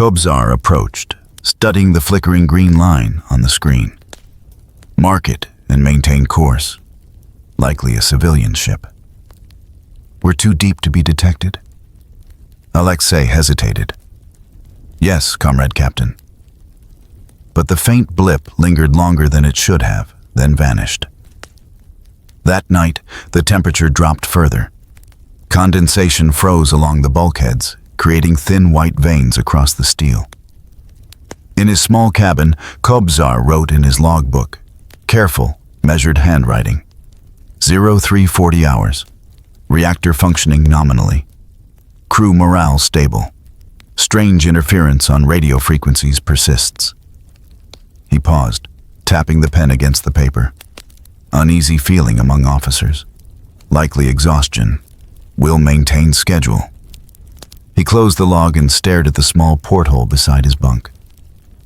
Kobzar approached, studying the flickering green line on the screen. Mark it and maintain course. Likely a civilian ship. We're too deep to be detected? Alexei hesitated. Yes, Comrade Captain. But the faint blip lingered longer than it should have, then vanished. That night, the temperature dropped further. Condensation froze along the bulkheads, creating thin white veins across the steel. In his small cabin, Kobzar wrote in his logbook, careful, measured handwriting. 0340 hours. Reactor functioning nominally. Crew morale stable. Strange interference on radio frequencies persists. He paused, tapping the pen against the paper. Uneasy feeling among officers. Likely exhaustion. Will maintain schedule. He closed the log and stared at the small porthole beside his bunk.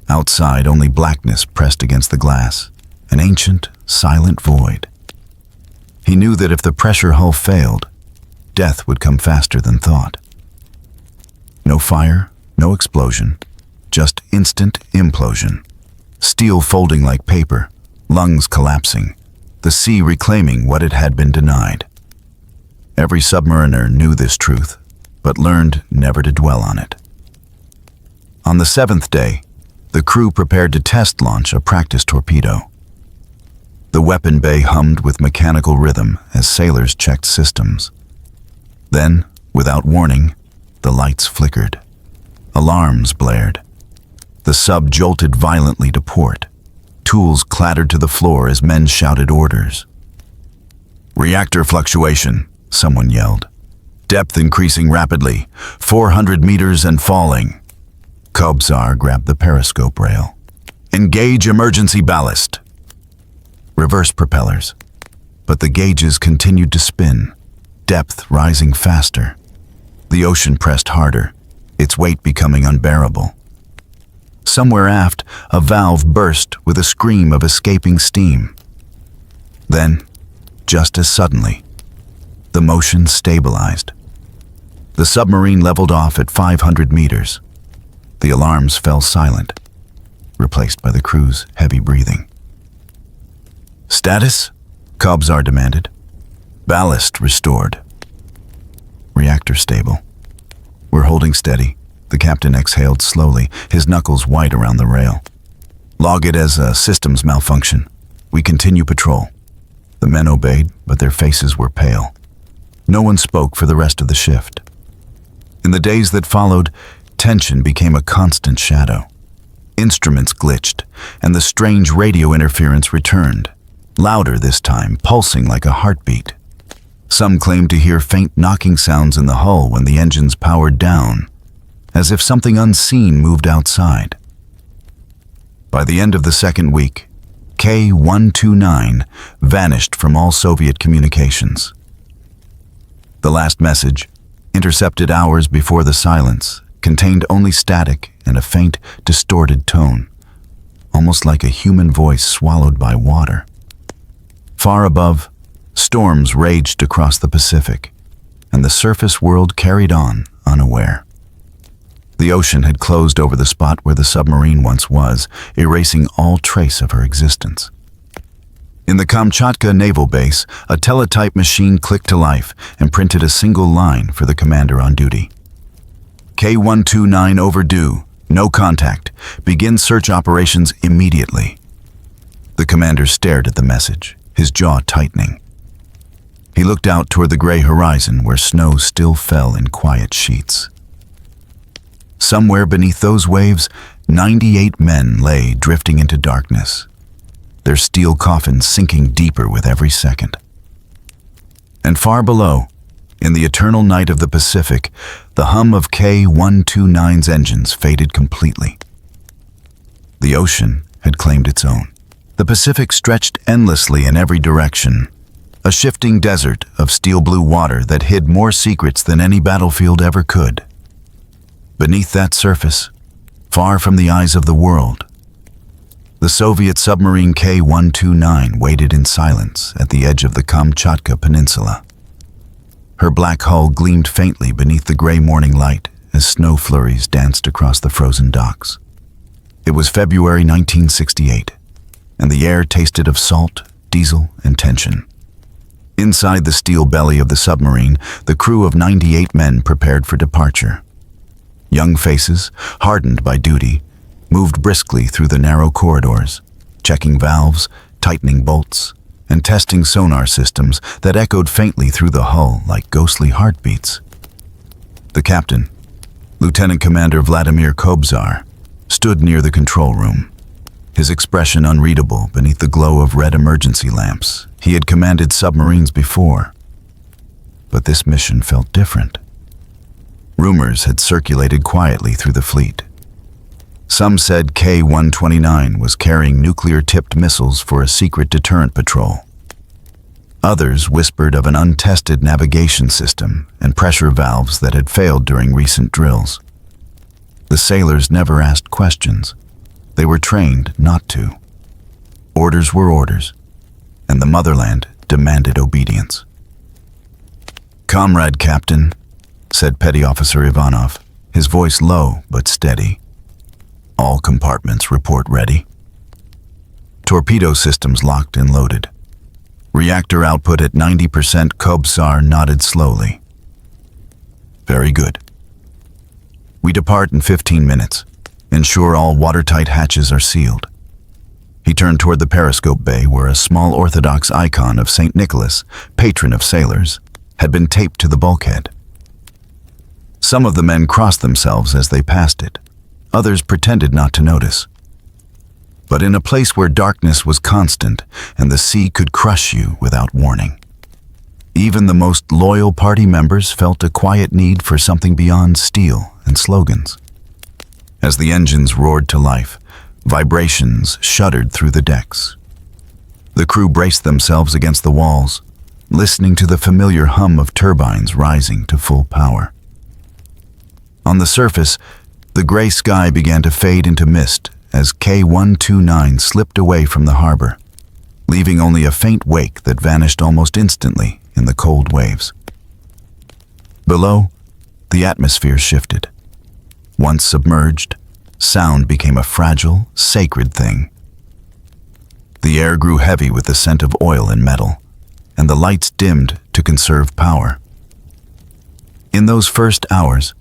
Outside, only blackness pressed against the glass. An ancient, silent void. He knew that if the pressure hull failed, death would come faster than thought. No fire, no explosion, just instant implosion. Steel folding like paper, lungs collapsing, the sea reclaiming what it had been denied. Every submariner knew this truth, but learned never to dwell on it. On the 7th day, the crew prepared to test launch a practice torpedo. The weapon bay hummed with mechanical rhythm as sailors checked systems. Then, without warning, the lights flickered. Alarms blared. The sub jolted violently to port. Tools clattered to the floor as men shouted orders. "Reactor fluctuation," someone yelled. "Depth increasing rapidly, 400 meters and falling." Kobzar grabbed the periscope rail. "Engage emergency ballast." Reverse propellers. But the gauges continued to spin, depth rising faster. The ocean pressed harder, its weight becoming unbearable. Somewhere aft, a valve burst with a scream of escaping steam. Then, just as suddenly, the motion stabilized. The submarine leveled off at 500 meters. The alarms fell silent, replaced by the crew's heavy breathing. "Status?" Kobzar demanded. "Ballast restored." "Reactor stable. We're holding steady." The captain exhaled slowly, his knuckles white around the rail. "Log it as a systems malfunction. We continue patrol." The men obeyed, but their faces were pale. No one spoke for the rest of the shift. In the days that followed, tension became a constant shadow. Instruments glitched, and the strange radio interference returned, louder this time, pulsing like a heartbeat. Some claimed to hear faint knocking sounds in the hull when the engines powered down, as if something unseen moved outside. By the end of the second week, K-129 vanished from all Soviet communications. The last message, intercepted hours before the silence, contained only static and a faint, distorted tone, almost like a human voice swallowed by water. Far above, storms raged across the Pacific, and the surface world carried on, unaware. The ocean had closed over the spot where the submarine once was, erasing all trace of her existence. In the Kamchatka naval base, a teletype machine clicked to life and printed a single line for the commander on duty. "K-129 overdue. No contact. Begin search operations immediately." The commander stared at the message, his jaw tightening. He looked out toward the gray horizon where snow still fell in quiet sheets. Somewhere beneath those waves, 98 men lay drifting into darkness, their steel coffins sinking deeper with every second. And far below, in the eternal night of the Pacific, the hum of K-129's engines faded completely. The ocean had claimed its own. The Pacific stretched endlessly in every direction, a shifting desert of steel-blue water that hid more secrets than any battlefield ever could. Beneath that surface, far from the eyes of the world, the Soviet submarine K-129 waited in silence at the edge of the Kamchatka Peninsula. Her black hull gleamed faintly beneath the gray morning light as snow flurries danced across the frozen docks. It was February 1968, and the air tasted of salt, diesel, and tension. Inside the steel belly of the submarine, the crew of 98 men prepared for departure. Young faces, hardened by duty, moved briskly through the narrow corridors, checking valves, tightening bolts, and testing sonar systems that echoed faintly through the hull like ghostly heartbeats. The captain, Lieutenant Commander Vladimir Kobzar, stood near the control room, his expression unreadable beneath the glow of red emergency lamps. He had commanded submarines before, but this mission felt different. Rumors had circulated quietly through the fleet. Some said K-129 was carrying nuclear-tipped missiles for a secret deterrent patrol. Others whispered of an untested navigation system and pressure valves that had failed during recent drills. The sailors never asked questions. They were trained not to. Orders were orders, and the motherland demanded obedience. "Comrade Captain," said Petty Officer Ivanov, his voice low but steady. "All compartments report ready. Torpedo systems locked and loaded. Reactor output at 90%. Kobzar nodded slowly. "Very good. We depart in 15 minutes. Ensure all watertight hatches are sealed." He turned toward the periscope bay where a small Orthodox icon of St. Nicholas, patron of sailors, had been taped to the bulkhead. Some of the men crossed themselves as they passed it. Others pretended not to notice. But in a place where darkness was constant and the sea could crush you without warning, even the most loyal party members felt a quiet need for something beyond steel and slogans. As the engines roared to life, vibrations shuddered through the decks. The crew braced themselves against the walls, listening to the familiar hum of turbines rising to full power. On the surface, the gray sky began to fade into mist as K-129 slipped away from the harbor, leaving only a faint wake that vanished almost instantly in the cold waves. Below, the atmosphere shifted. Once submerged, sound became a fragile, sacred thing. The air grew heavy with the scent of oil and metal, and the lights dimmed to conserve power. In those first hours,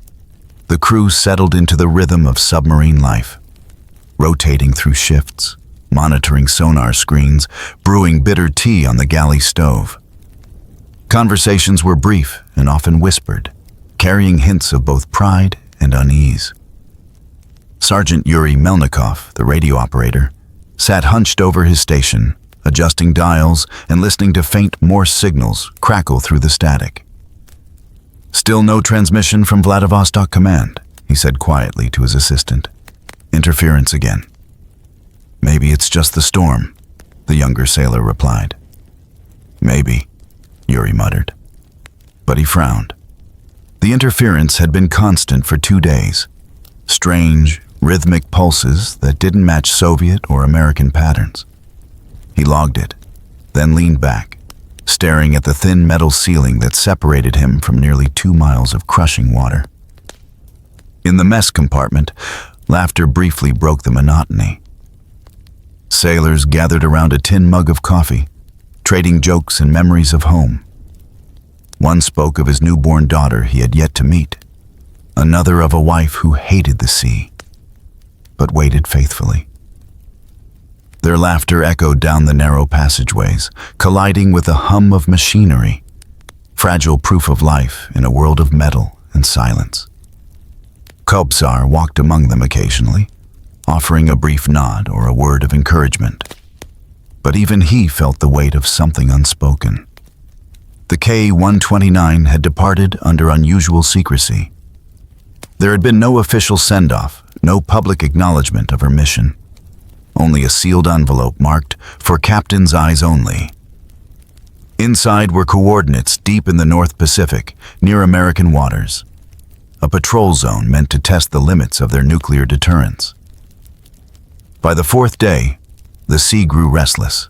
the crew settled into the rhythm of submarine life, rotating through shifts, monitoring sonar screens, brewing bitter tea on the galley stove. Conversations were brief and often whispered, carrying hints of both pride and unease. Sergeant Yuri Melnikov, the radio operator, sat hunched over his station, adjusting dials and listening to faint Morse signals crackle through the static. "Still no transmission from Vladivostok Command," he said quietly to his assistant. "Interference again." "Maybe it's just the storm," the younger sailor replied. "Maybe," Yuri muttered. But he frowned. The interference had been constant for 2 days. Strange, rhythmic pulses that didn't match Soviet or American patterns. He logged it, then leaned back, staring at the thin metal ceiling that separated him from nearly 2 miles of crushing water. In the mess compartment, laughter briefly broke the monotony. Sailors gathered around a tin mug of coffee, trading jokes and memories of home. One spoke of his newborn daughter he had yet to meet, another of a wife who hated the sea, but waited faithfully. Their laughter echoed down the narrow passageways, colliding with the hum of machinery, fragile proof of life in a world of metal and silence. Kobzar walked among them occasionally, offering a brief nod or a word of encouragement. But even he felt the weight of something unspoken. The K-129 had departed under unusual secrecy. There had been no official send-off, no public acknowledgement of her mission. Only a sealed envelope marked, "For Captain's Eyes Only." Inside were coordinates deep in the North Pacific, near American waters. A patrol zone meant to test the limits of their nuclear deterrence. By the 4th day, the sea grew restless.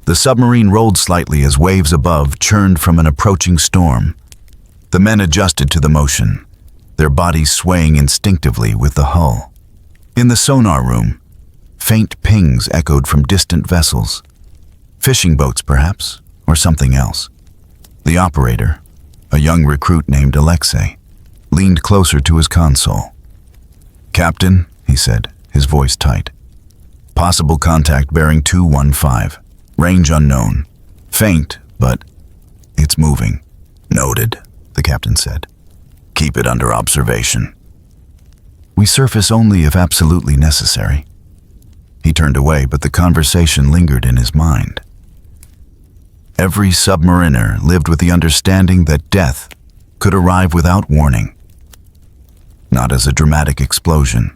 The submarine rolled slightly as waves above churned from an approaching storm. The men adjusted to the motion, their bodies swaying instinctively with the hull. In the sonar room, faint pings echoed from distant vessels. Fishing boats, perhaps, or something else. The operator, a young recruit named Alexei, leaned closer to his console. "Captain," he said, his voice tight. "Possible contact bearing 215. Range unknown. Faint, but it's moving." "Noted," the captain said. "Keep it under observation." "We surface only if absolutely necessary." He turned away, but the conversation lingered in his mind. Every submariner lived with the understanding that death could arrive without warning. Not as a dramatic explosion,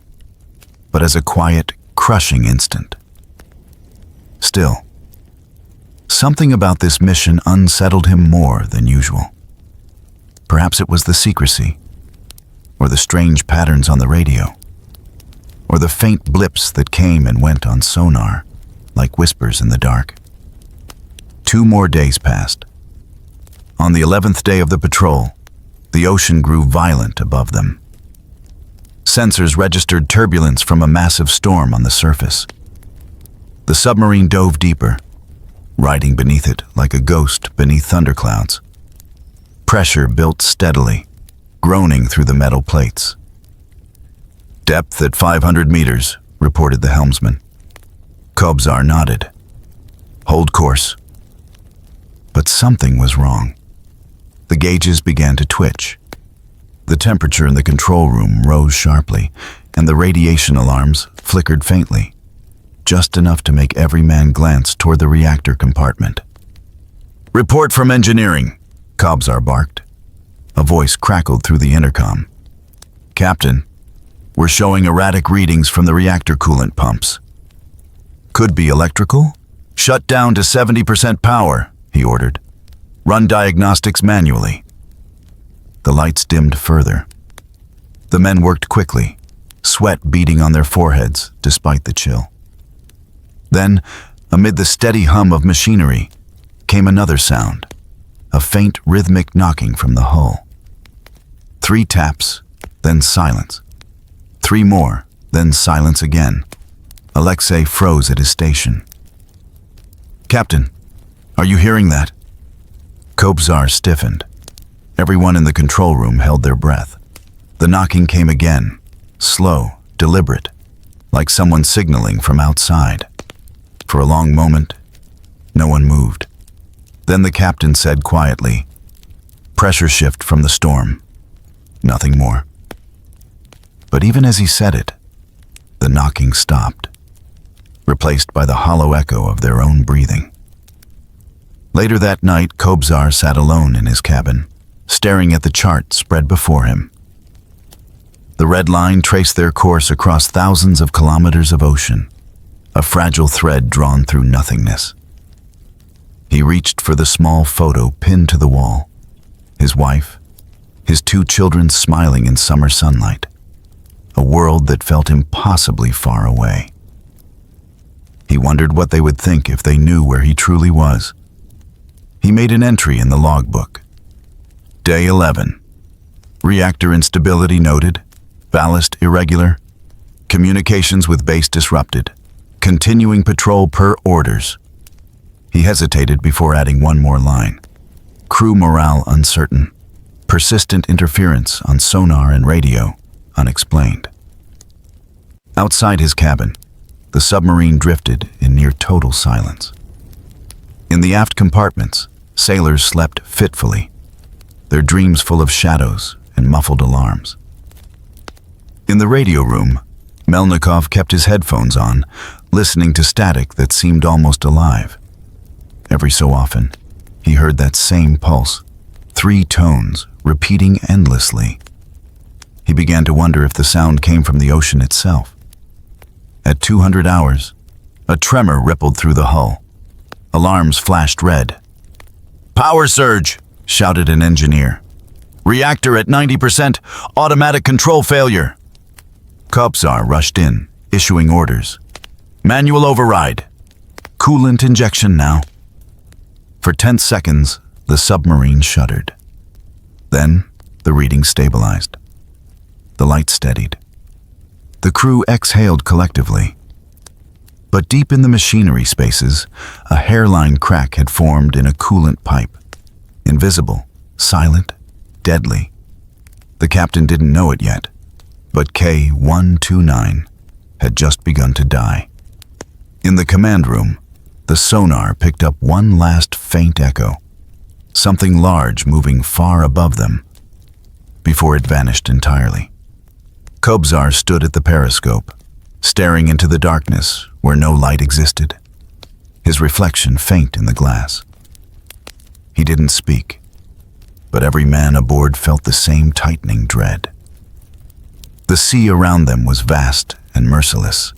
but as a quiet, crushing instant. Still, something about this mission unsettled him more than usual. Perhaps it was the secrecy, or the strange patterns on the radio, or the faint blips that came and went on sonar, like whispers in the dark. 2 more days passed. On the 11th day of the patrol, the ocean grew violent above them. Sensors registered turbulence from a massive storm on the surface. The submarine dove deeper, riding beneath it like a ghost beneath thunderclouds. Pressure built steadily, groaning through the metal plates. "Depth at 500 meters, reported the helmsman. Kobzar nodded. "Hold course." But something was wrong. The gauges began to twitch. The temperature in the control room rose sharply, and the radiation alarms flickered faintly, just enough to make every man glance toward the reactor compartment. "Report from engineering," Kobzar barked. A voice crackled through the intercom. "Captain, we're showing erratic readings from the reactor coolant pumps." "Could be electrical? Shut down to 70% power," he ordered. "Run diagnostics manually." The lights dimmed further. The men worked quickly, sweat beading on their foreheads despite the chill. Then, amid the steady hum of machinery, came another sound, a faint rhythmic knocking from the hull. 3 taps, then silence. 3 more, then silence again. Alexei froze at his station. "Captain, are you hearing that?" Kobzar stiffened. Everyone in the control room held their breath. The knocking came again, slow, deliberate, like someone signaling from outside. For a long moment, no one moved. Then the captain said quietly, "Pressure shift from the storm." Nothing more. But even as he said it, the knocking stopped, replaced by the hollow echo of their own breathing. Later that night, Kobzar sat alone in his cabin, staring at the chart spread before him. The red line traced their course across thousands of kilometers of ocean, a fragile thread drawn through nothingness. He reached for the small photo pinned to the wall, his wife, his 2 children smiling in summer sunlight, a world that felt impossibly far away. He wondered what they would think if they knew where he truly was. He made an entry in the logbook. Day 11. Reactor instability noted. Ballast irregular. Communications with base disrupted. Continuing patrol per orders. He hesitated before adding one more line. Crew morale uncertain. Persistent interference on sonar and radio unexplained. Outside his cabin, the submarine drifted in near total silence. In the aft compartments, sailors slept fitfully, their dreams full of shadows and muffled alarms. In the radio room, Melnikov kept his headphones on, listening to static that seemed almost alive. Every so often, he heard that same pulse, 3 tones, repeating endlessly. He began to wonder if the sound came from the ocean itself. At 200 hours, a tremor rippled through the hull. Alarms flashed red. "Power surge!" shouted an engineer. "Reactor at 90%, automatic control failure." Kobzar rushed in, issuing orders. "Manual override. Coolant injection now." For 10 seconds, the submarine shuddered. Then, the reading stabilized. The light steadied. The crew exhaled collectively. But deep in the machinery spaces, a hairline crack had formed in a coolant pipe. Invisible, silent, deadly. The captain didn't know it yet, but K-129 had just begun to die. In the command room, the sonar picked up one last faint echo, something large moving far above them, before it vanished entirely. Kobzar stood at the periscope, staring into the darkness where no light existed, his reflection faint in the glass. He didn't speak, but every man aboard felt the same tightening dread. The sea around them was vast and merciless,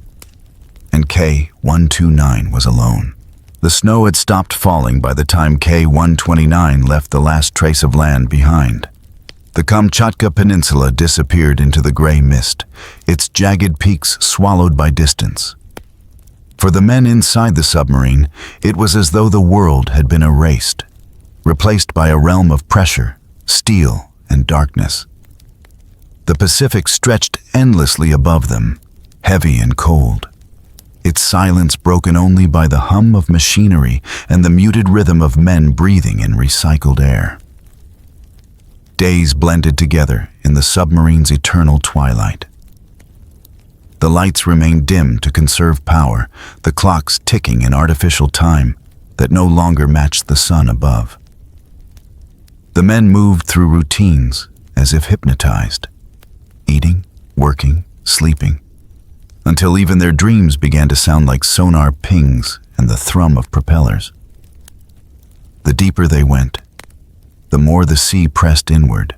and K-129 was alone. The snow had stopped falling by the time K-129 left the last trace of land behind. The Kamchatka Peninsula disappeared into the gray mist, its jagged peaks swallowed by distance. For the men inside the submarine, it was as though the world had been erased, replaced by a realm of pressure, steel, and darkness. The Pacific stretched endlessly above them, heavy and cold, its silence broken only by the hum of machinery and the muted rhythm of men breathing in recycled air. Days blended together in the submarine's eternal twilight. The lights remained dim to conserve power, the clocks ticking in artificial time that no longer matched the sun above. The men moved through routines as if hypnotized, eating, working, sleeping, until even their dreams began to sound like sonar pings and the thrum of propellers. The deeper they went, the more the sea pressed inward,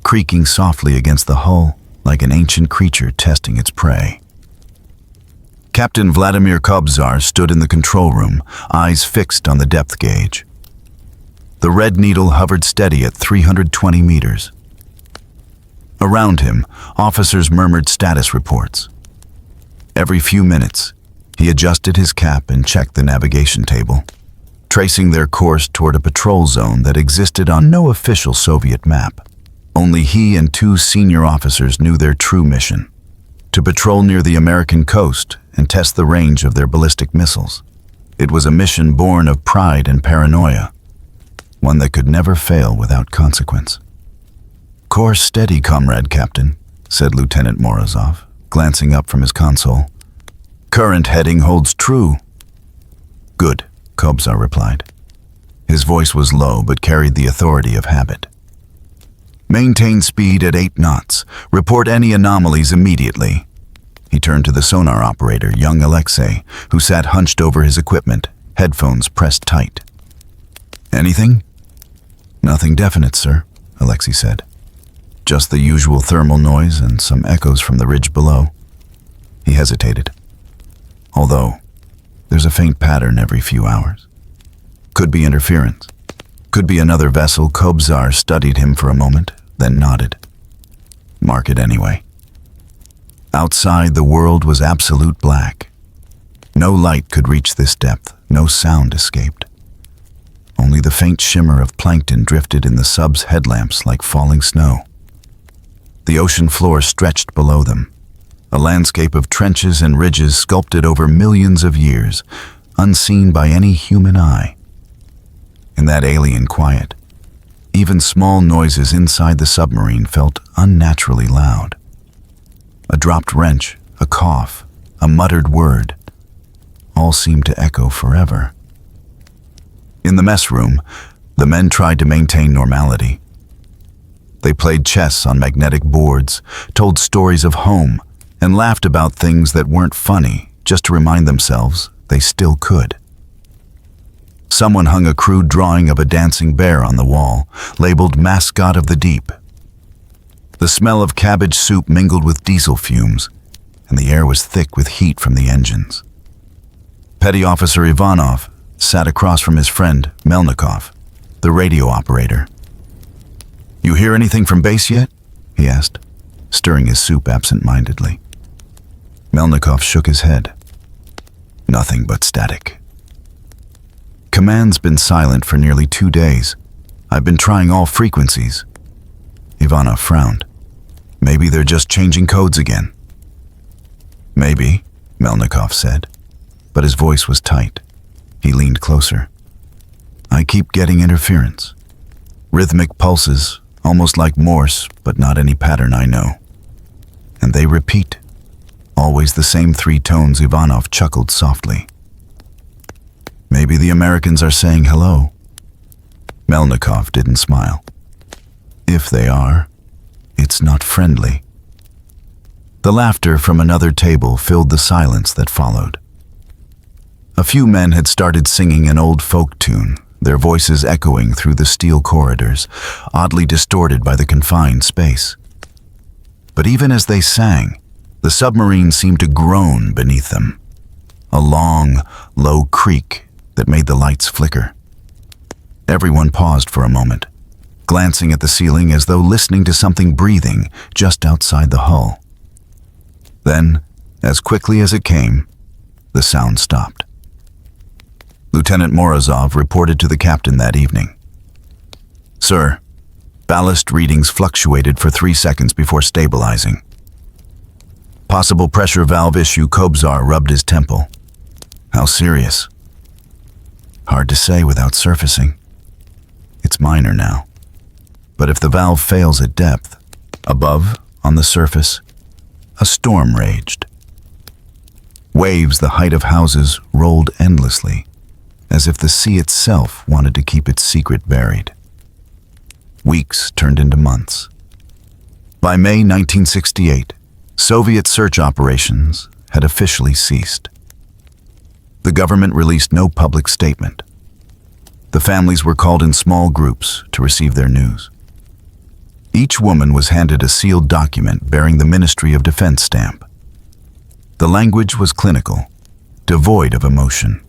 creaking softly against the hull like an ancient creature testing its prey. Captain Vladimir Kobzar stood in the control room, eyes fixed on the depth gauge. The red needle hovered steady at 320 meters. Around him, officers murmured status reports. Every few minutes, he adjusted his cap and checked the navigation table, tracing their course toward a patrol zone that existed on no official Soviet map. Only he and two senior officers knew their true mission: to patrol near the American coast and test the range of their ballistic missiles. It was a mission born of pride and paranoia, one that could never fail without consequence. "Course steady, Comrade Captain," said Lieutenant Morozov, glancing up from his console. "Current heading holds true." "Good," Kobzar replied. His voice was low but carried the authority of habit. "Maintain speed at 8 knots. Report any anomalies immediately." He turned to the sonar operator, young Alexei, who sat hunched over his equipment, headphones pressed tight. "Anything?" "Nothing definite, sir," Alexei said. "Just the usual thermal noise and some echoes from the ridge below." He hesitated. "Although, there's a faint pattern every few hours. Could be interference. Could be another vessel." Kobzar studied him for a moment, then nodded. "Mark it anyway." Outside, the world was absolute black. No light could reach this depth, no sound escaped. Only the faint shimmer of plankton drifted in the sub's headlamps like falling snow. The ocean floor stretched below them, a landscape of trenches and ridges sculpted over millions of years, unseen by any human eye. In that alien quiet, even small noises inside the submarine felt unnaturally loud. A dropped wrench, a cough, a muttered word, all seemed to echo forever. In the mess room, the men tried to maintain normality. They played chess on magnetic boards, told stories of home, and laughed about things that weren't funny, just to remind themselves they still could. Someone hung a crude drawing of a dancing bear on the wall, labeled Mascot of the Deep. The smell of cabbage soup mingled with diesel fumes, and the air was thick with heat from the engines. Petty Officer Ivanov sat across from his friend, Melnikov, the radio operator. "You hear anything from base yet?" he asked, stirring his soup absent-mindedly. Melnikov shook his head. "Nothing but static." "Command's been silent for nearly 2 days. I've been trying all frequencies." Ivanov frowned. Maybe they're just changing codes again. Maybe, Melnikov said, but his voice was tight. He leaned closer. I keep getting interference. Rhythmic pulses, almost like Morse, but not any pattern I know. And they repeat. Always the same 3 tones. Ivanov chuckled softly. Maybe the Americans are saying hello. Melnikov didn't smile. If they are, it's not friendly. The laughter from another table filled the silence that followed. A few men had started singing an old folk tune, their voices echoing through the steel corridors, oddly distorted by the confined space. But even as they sang, the submarine seemed to groan beneath them, a long, low creak that made the lights flicker. Everyone paused for a moment, glancing at the ceiling as though listening to something breathing just outside the hull. Then, as quickly as it came, the sound stopped. Lieutenant Morozov reported to the captain that evening. Sir, ballast readings fluctuated for 3 seconds before stabilizing. Possible pressure valve issue. Kobzar rubbed his temple. How serious? Hard to say without surfacing. It's minor now. But if the valve fails at depth, above, on the surface, a storm raged. Waves the height of houses rolled endlessly, as if the sea itself wanted to keep its secret buried. Weeks turned into months. By May 1968, Soviet search operations had officially ceased. The government released no public statement. The families were called in small groups to receive their news. Each woman was handed a sealed document bearing the Ministry of Defense stamp. The language was clinical, devoid of emotion.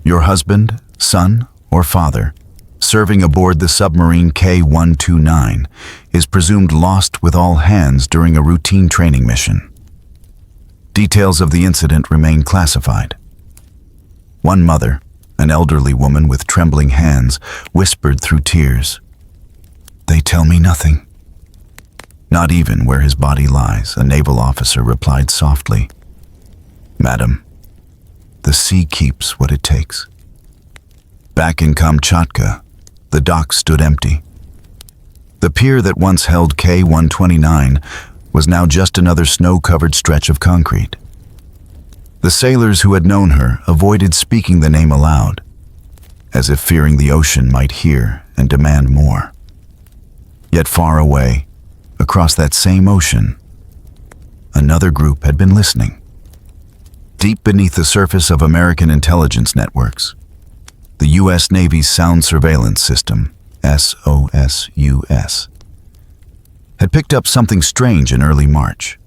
Your husband, son, or father, serving aboard the submarine K-129, is presumed lost with all hands during a routine training mission. Details of the incident remain classified. One mother, an elderly woman with trembling hands, whispered through tears, "They tell me nothing." Not even where his body lies, a naval officer replied softly, "Madam, the sea keeps what it takes." Back in Kamchatka, the dock stood empty. The pier that once held K-129 was now just another snow-covered stretch of concrete. The sailors who had known her avoided speaking the name aloud, as if fearing the ocean might hear and demand more. Yet far away, across that same ocean, another group had been listening. Deep beneath the surface of American intelligence networks, the U.S. Navy's Sound Surveillance System, SOSUS, had picked up something strange in early March.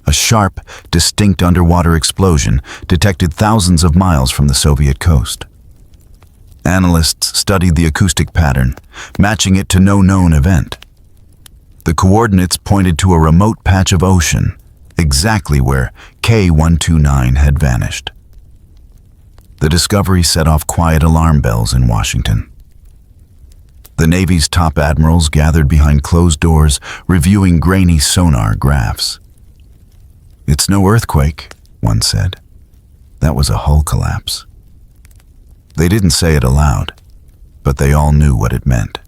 A sharp, distinct underwater explosion detected thousands of miles from the Soviet coast. Analysts studied the acoustic pattern, matching it to no known event. The coordinates pointed to a remote patch of ocean, exactly where K-129 had vanished. The discovery set off quiet alarm bells in Washington. The Navy's top admirals gathered behind closed doors, reviewing grainy sonar graphs. "It's no earthquake," one said. That was a hull collapse. They didn't say it aloud, but they all knew what it meant.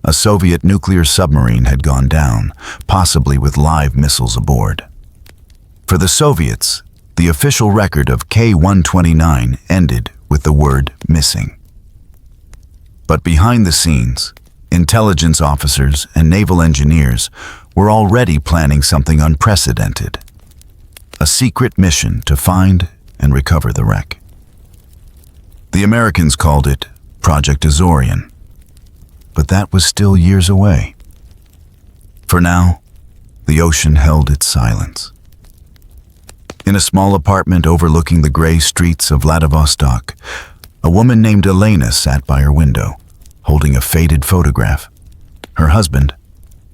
A Soviet nuclear submarine had gone down, possibly with live missiles aboard. For the Soviets, the official record of K-129 ended with the word missing. But behind the scenes, intelligence officers and naval engineers were already planning something unprecedented. A secret mission to find and recover the wreck. The Americans called it Project Azorian, but that was still years away. For now, the ocean held its silence. In a small apartment overlooking the gray streets of Vladivostok, a woman named Elena sat by her window, holding a faded photograph. Her husband,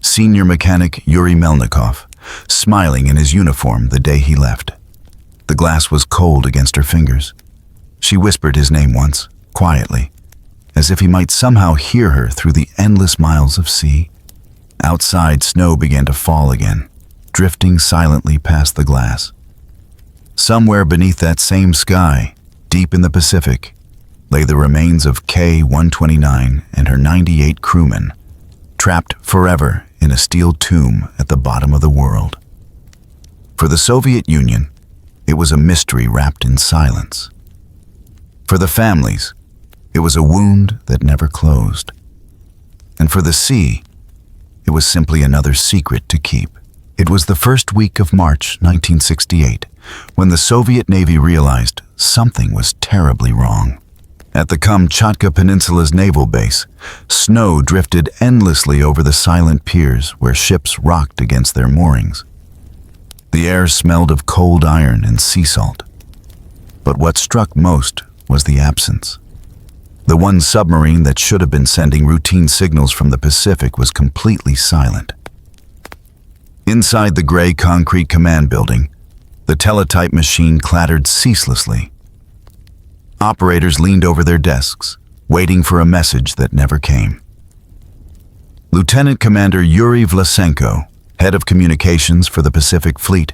senior mechanic Yuri Melnikov, smiling in his uniform the day he left. The glass was cold against her fingers. She whispered his name once, quietly, as if he might somehow hear her through the endless miles of sea. Outside, snow began to fall again, drifting silently past the glass. Somewhere beneath that same sky, deep in the Pacific, lay the remains of K-129 and her 98 crewmen, trapped forever in a steel tomb at the bottom of the world. For the Soviet Union, it was a mystery wrapped in silence. For the families, it was a wound that never closed. And for the sea, it was simply another secret to keep. It was the first week of March 1968 when the Soviet Navy realized something was terribly wrong. At the Kamchatka Peninsula's naval base, snow drifted endlessly over the silent piers where ships rocked against their moorings. The air smelled of cold iron and sea salt. But what struck most was the absence. The one submarine that should have been sending routine signals from the Pacific was completely silent. Inside the gray concrete command building, the teletype machine clattered ceaselessly. Operators leaned over their desks, waiting for a message that never came. Lieutenant Commander Yuri Vlasenko, head of communications for the Pacific Fleet,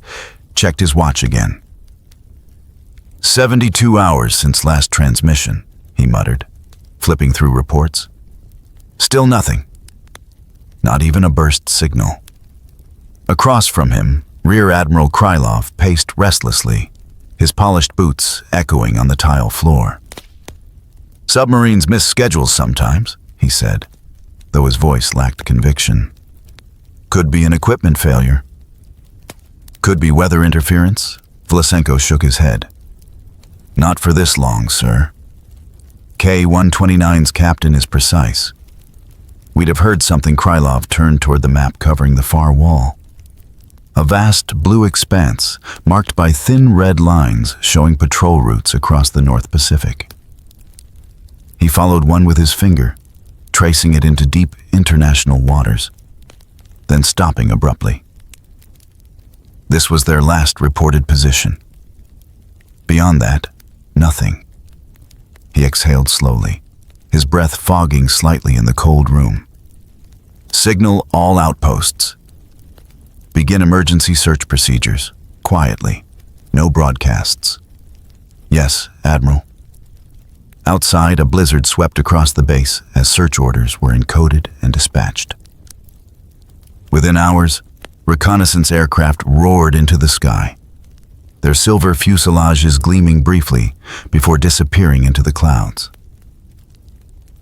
checked his watch again. 72 hours since last transmission, he muttered, flipping through reports. Still nothing. Not even a burst signal. Across from him, Rear Admiral Krylov paced restlessly, his polished boots echoing on the tile floor. Submarines miss schedules sometimes, he said, though his voice lacked conviction. Could be an equipment failure. Could be weather interference. Vlasenko shook his head. Not for this long, sir. K-129's captain is precise. We'd have heard something. Krylov turned toward the map covering the far wall. A vast blue expanse marked by thin red lines showing patrol routes across the North Pacific. He followed one with his finger, tracing it into deep international waters, then stopping abruptly. This was their last reported position. Beyond that, nothing. He exhaled slowly, his breath fogging slightly in the cold room. Signal all outposts. Begin emergency search procedures, quietly. No broadcasts. Yes, Admiral. Outside, a blizzard swept across the base as search orders were encoded and dispatched. Within hours, reconnaissance aircraft roared into the sky, their silver fuselages gleaming briefly before disappearing into the clouds.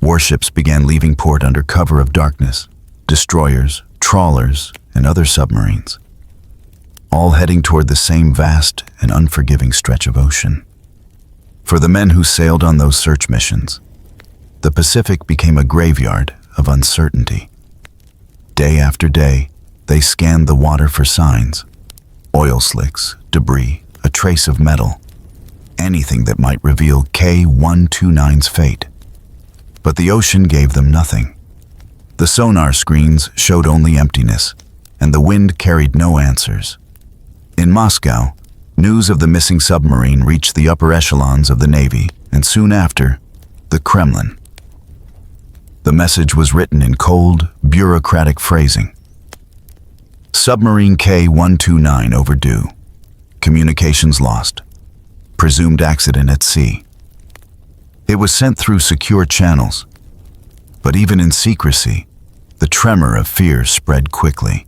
Warships began leaving port under cover of darkness, destroyers, trawlers, and other submarines, all heading toward the same vast and unforgiving stretch of ocean. For the men who sailed on those search missions, the Pacific became a graveyard of uncertainty. Day after day, they scanned the water for signs, oil slicks, debris, a trace of metal, anything that might reveal K-129's fate. But the ocean gave them nothing. The sonar screens showed only emptiness, and the wind carried no answers. In Moscow, news of the missing submarine reached the upper echelons of the Navy, and soon after, the Kremlin. The message was written in cold, bureaucratic phrasing. Submarine K-129 overdue. Communications lost. Presumed accident at sea. It was sent through secure channels, but even in secrecy, the tremor of fear spread quickly.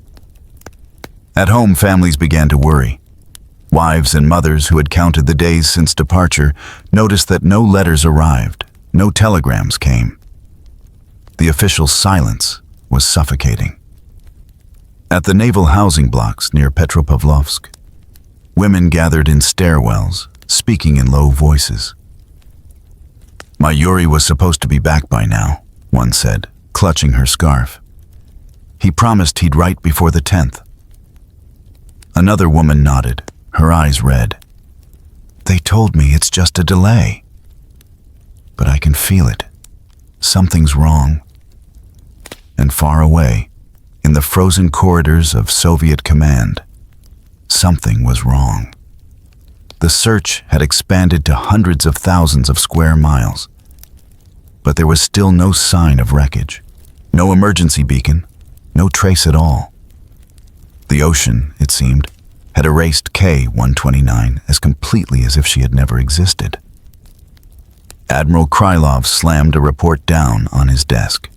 At home, families began to worry. Wives and mothers who had counted the days since departure noticed that no letters arrived, no telegrams came. The official silence was suffocating. At the naval housing blocks near Petropavlovsk, women gathered in stairwells, speaking in low voices. My Yuri was supposed to be back by now, one said, clutching her scarf. He promised he'd write before the 10th. Another woman nodded, her eyes red. They told me it's just a delay. But I can feel it. Something's wrong. And far away, in the frozen corridors of Soviet command, something was wrong. The search had expanded to hundreds of thousands of square miles. But there was still no sign of wreckage. No emergency beacon, no trace at all. The ocean, it seemed, had erased K-129 as completely as if she had never existed. Admiral Krylov slammed a report down on his desk.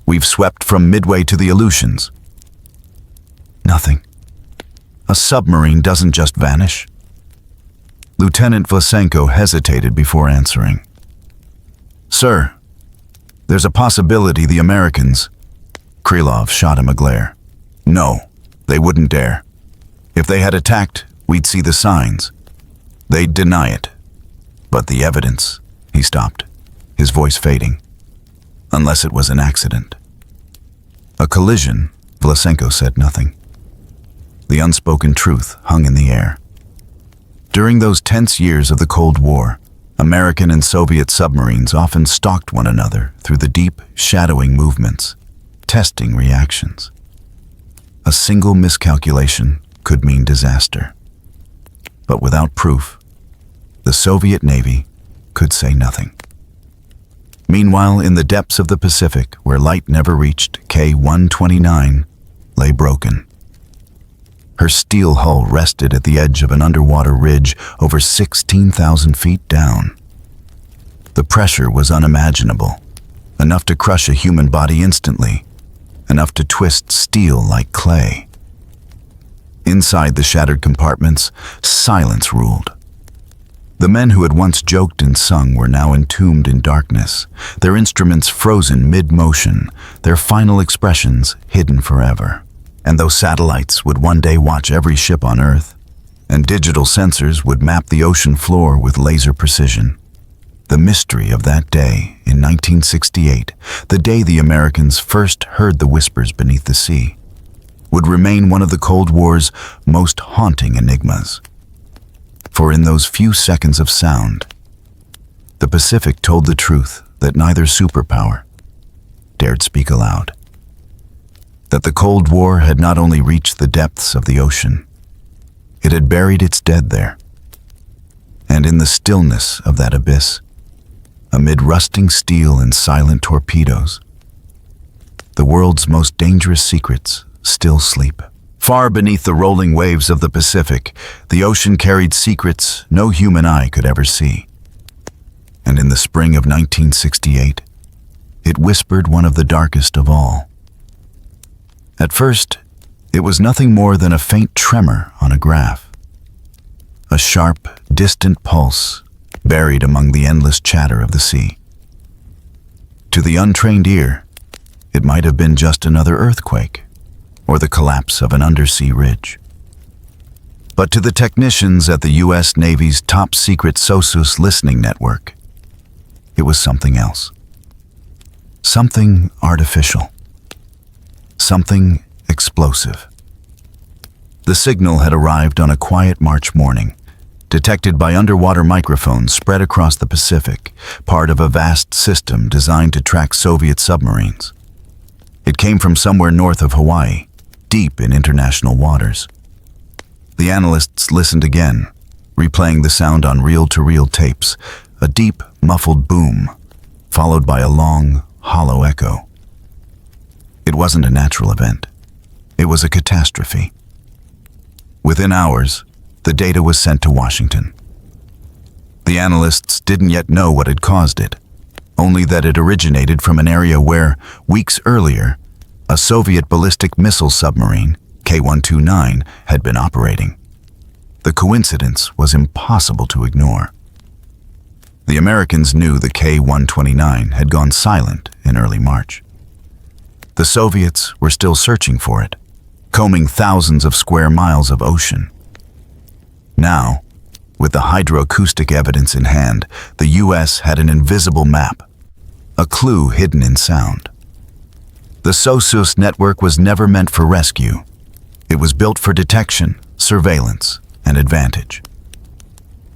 "We've swept from Midway to the Aleutians." Nothing. A submarine doesn't just vanish. Lieutenant Vlasenko hesitated before answering. "Sir, there's a possibility the Americans—" Krylov shot him a glare. "No, they wouldn't dare. If they had attacked, we'd see the signs. They'd deny it. But the evidence—" He stopped, his voice fading. "Unless it was an accident." "A collision," Vlasenko said nothing. The unspoken truth hung in the air. During those tense years of the Cold War, American and Soviet submarines often stalked one another through the deep, shadowing movements, testing reactions. A single miscalculation could mean disaster. But without proof, the Soviet Navy could say nothing. Meanwhile, in the depths of the Pacific, where light never reached, K-129 lay broken. Her steel hull rested at the edge of an underwater ridge over 16,000 feet down. The pressure was unimaginable, enough to crush a human body instantly, enough to twist steel like clay. Inside the shattered compartments, silence ruled. The men who had once joked and sung were now entombed in darkness, their instruments frozen mid-motion, their final expressions hidden forever. And though satellites would one day watch every ship on Earth, and digital sensors would map the ocean floor with laser precision, the mystery of that day in 1968, the day the Americans first heard the whispers beneath the sea, would remain one of the Cold War's most haunting enigmas. For in those few seconds of sound, the Pacific told the truth that neither superpower dared speak aloud. That the Cold War had not only reached the depths of the ocean, it had buried its dead there. And in the stillness of that abyss, amid rusting steel and silent torpedoes, the world's most dangerous secrets still sleep. Far beneath the rolling waves of the Pacific, the ocean carried secrets no human eye could ever see. And in the spring of 1968, it whispered one of the darkest of all. At first, it was nothing more than a faint tremor on a graph. A sharp, distant pulse buried among the endless chatter of the sea. To the untrained ear, it might have been just another earthquake or the collapse of an undersea ridge. But to the technicians at the U.S. Navy's top-secret SOSUS listening network, it was something else. Something artificial. Something explosive. The signal had arrived on a quiet March morning, detected by underwater microphones spread across the Pacific, part of a vast system designed to track Soviet submarines. It came from somewhere north of Hawaii, deep in international waters. The analysts listened again, replaying the sound on reel-to-reel tapes, a deep, muffled boom, followed by a long, hollow echo. It wasn't a natural event. It was a catastrophe. Within hours, the data was sent to Washington. The analysts didn't yet know what had caused it, only that it originated from an area where, weeks earlier, a Soviet ballistic missile submarine, K-129, had been operating. The coincidence was impossible to ignore. The Americans knew the K-129 had gone silent in early March. The Soviets were still searching for it, combing thousands of square miles of ocean. Now, with the hydroacoustic evidence in hand, the U.S. had an invisible map, a clue hidden in sound. The SOSUS network was never meant for rescue. It was built for detection, surveillance, and advantage.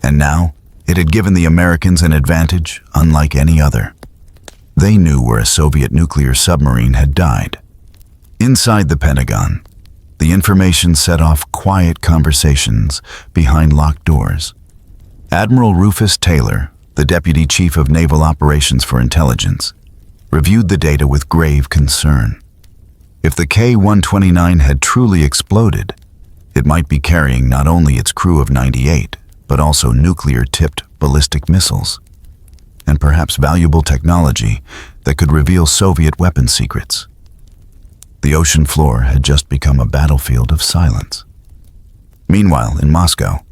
And now, it had given the Americans an advantage unlike any other. They knew where a Soviet nuclear submarine had died. Inside the Pentagon, the information set off quiet conversations behind locked doors. Admiral Rufus Taylor, the Deputy Chief of Naval Operations for Intelligence, reviewed the data with grave concern. If the K-129 had truly exploded, it might be carrying not only its crew of 98, but also nuclear-tipped ballistic missiles, and perhaps valuable technology that could reveal Soviet weapon secrets. The ocean floor had just become a battlefield of silence. Meanwhile, in Moscow,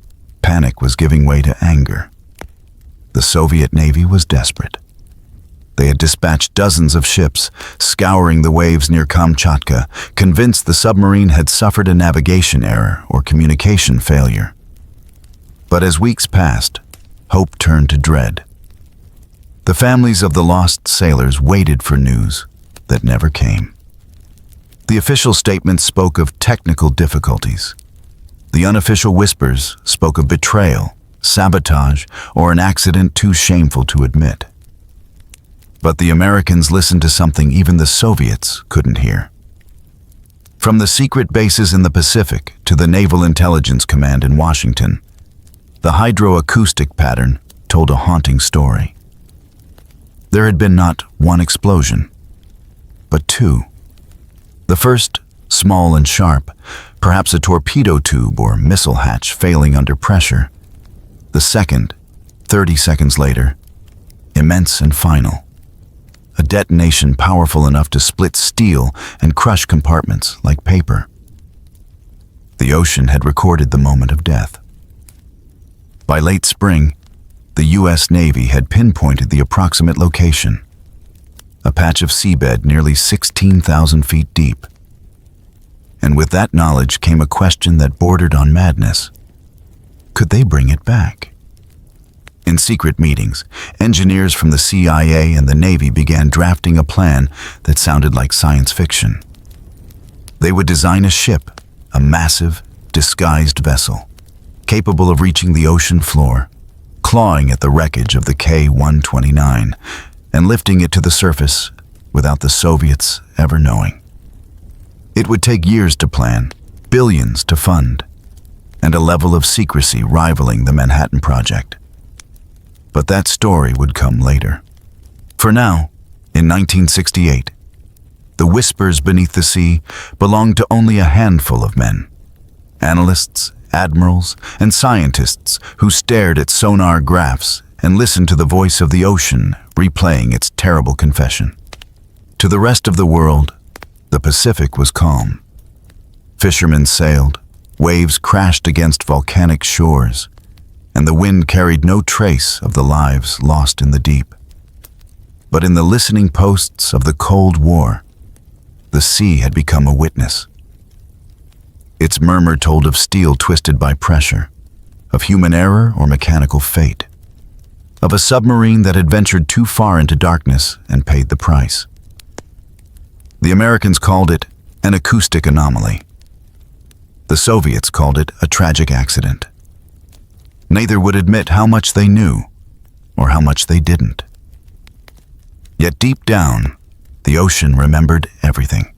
panic was giving way to anger. The Soviet Navy was desperate. They had dispatched dozens of ships, scouring the waves near Kamchatka, convinced the submarine had suffered a navigation error or communication failure. But as weeks passed, hope turned to dread. The families of the lost sailors waited for news that never came. The official statements spoke of technical difficulties. The unofficial whispers spoke of betrayal, sabotage, or an accident too shameful to admit. But the Americans listened to something even the Soviets couldn't hear. From the secret bases in the Pacific to the Naval Intelligence Command in Washington, the hydroacoustic pattern told a haunting story. There had been not one explosion, but two. The first, small and sharp, perhaps a torpedo tube or missile hatch failing under pressure. The second, 30 seconds later, immense and final. A detonation powerful enough to split steel and crush compartments like paper. The ocean had recorded the moment of death. By late spring, the U.S. Navy had pinpointed the approximate location, a patch of seabed nearly 16,000 feet deep. And with that knowledge came a question that bordered on madness. Could they bring it back? In secret meetings, engineers from the CIA and the Navy began drafting a plan that sounded like science fiction. They would design a ship, a massive, disguised vessel, capable of reaching the ocean floor, clawing at the wreckage of the K-129, and lifting it to the surface without the Soviets ever knowing. It would take years to plan, billions to fund, and a level of secrecy rivaling the Manhattan Project. But that story would come later. For now, in 1968, the whispers beneath the sea belonged to only a handful of men, analysts, admirals, and scientists who stared at sonar graphs and listened to the voice of the ocean replaying its terrible confession. To the rest of the world, the Pacific was calm. Fishermen sailed, waves crashed against volcanic shores, and the wind carried no trace of the lives lost in the deep. But in the listening posts of the Cold War, the sea had become a witness. Its murmur told of steel twisted by pressure, of human error or mechanical fate, of a submarine that had ventured too far into darkness and paid the price. The Americans called it an acoustic anomaly. The Soviets called it a tragic accident. Neither would admit how much they knew or how much they didn't. Yet deep down, the ocean remembered everything.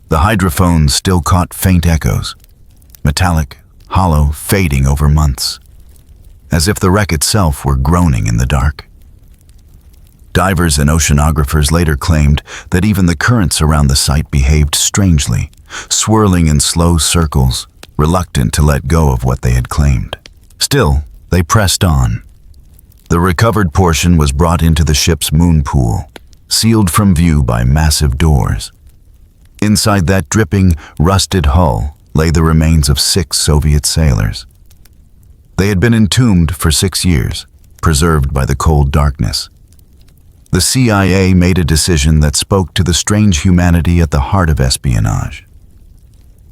The hydrophones still caught faint echoes, metallic, hollow, fading over months, as if the wreck itself were groaning in the dark. Divers and oceanographers later claimed that even the currents around the site behaved strangely, swirling in slow circles, reluctant to let go of what they had claimed. Still, they pressed on. The recovered portion was brought into the ship's moon pool, sealed from view by massive doors. Inside that dripping, rusted hull lay the remains of 6 Soviet sailors. They had been entombed for 6 years, preserved by the cold darkness. The CIA made a decision that spoke to the strange humanity at the heart of espionage.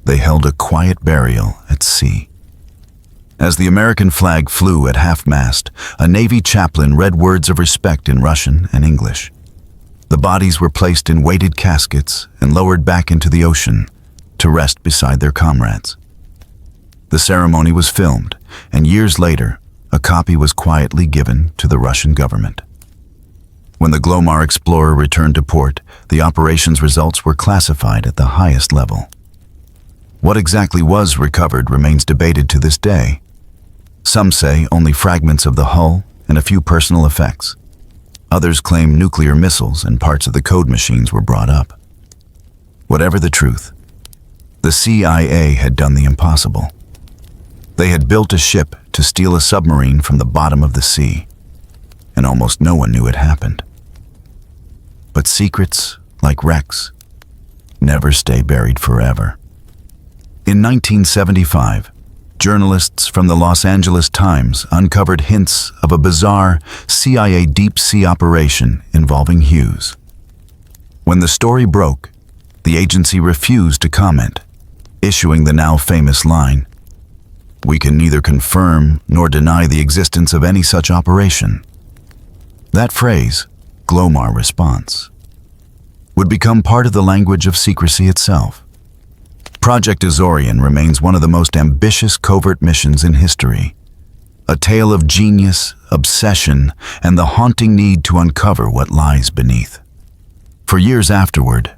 They held a quiet burial at sea. As the American flag flew at half-mast, a Navy chaplain read words of respect in Russian and English. The bodies were placed in weighted caskets and lowered back into the ocean to rest beside their comrades. The ceremony was filmed, and years later, a copy was quietly given to the Russian government. When the Glomar Explorer returned to port, the operations results were classified at the highest level. What exactly was recovered remains debated to this day. Some say only fragments of the hull and a few personal effects. Others claim nuclear missiles and parts of the code machines were brought up. Whatever the truth, the CIA had done the impossible. They had built a ship to steal a submarine from the bottom of the sea, and almost no one knew it happened. But secrets, like wrecks, never stay buried forever. In 1975, journalists from the Los Angeles Times uncovered hints of a bizarre CIA deep-sea operation involving Hughes. When the story broke, the agency refused to comment, issuing the now famous line, "We can neither confirm nor deny the existence of any such operation." That phrase, Glomar response, would become part of the language of secrecy itself. Project Azorian remains one of the most ambitious covert missions in history, a tale of genius, obsession, and the haunting need to uncover what lies beneath. For years afterward,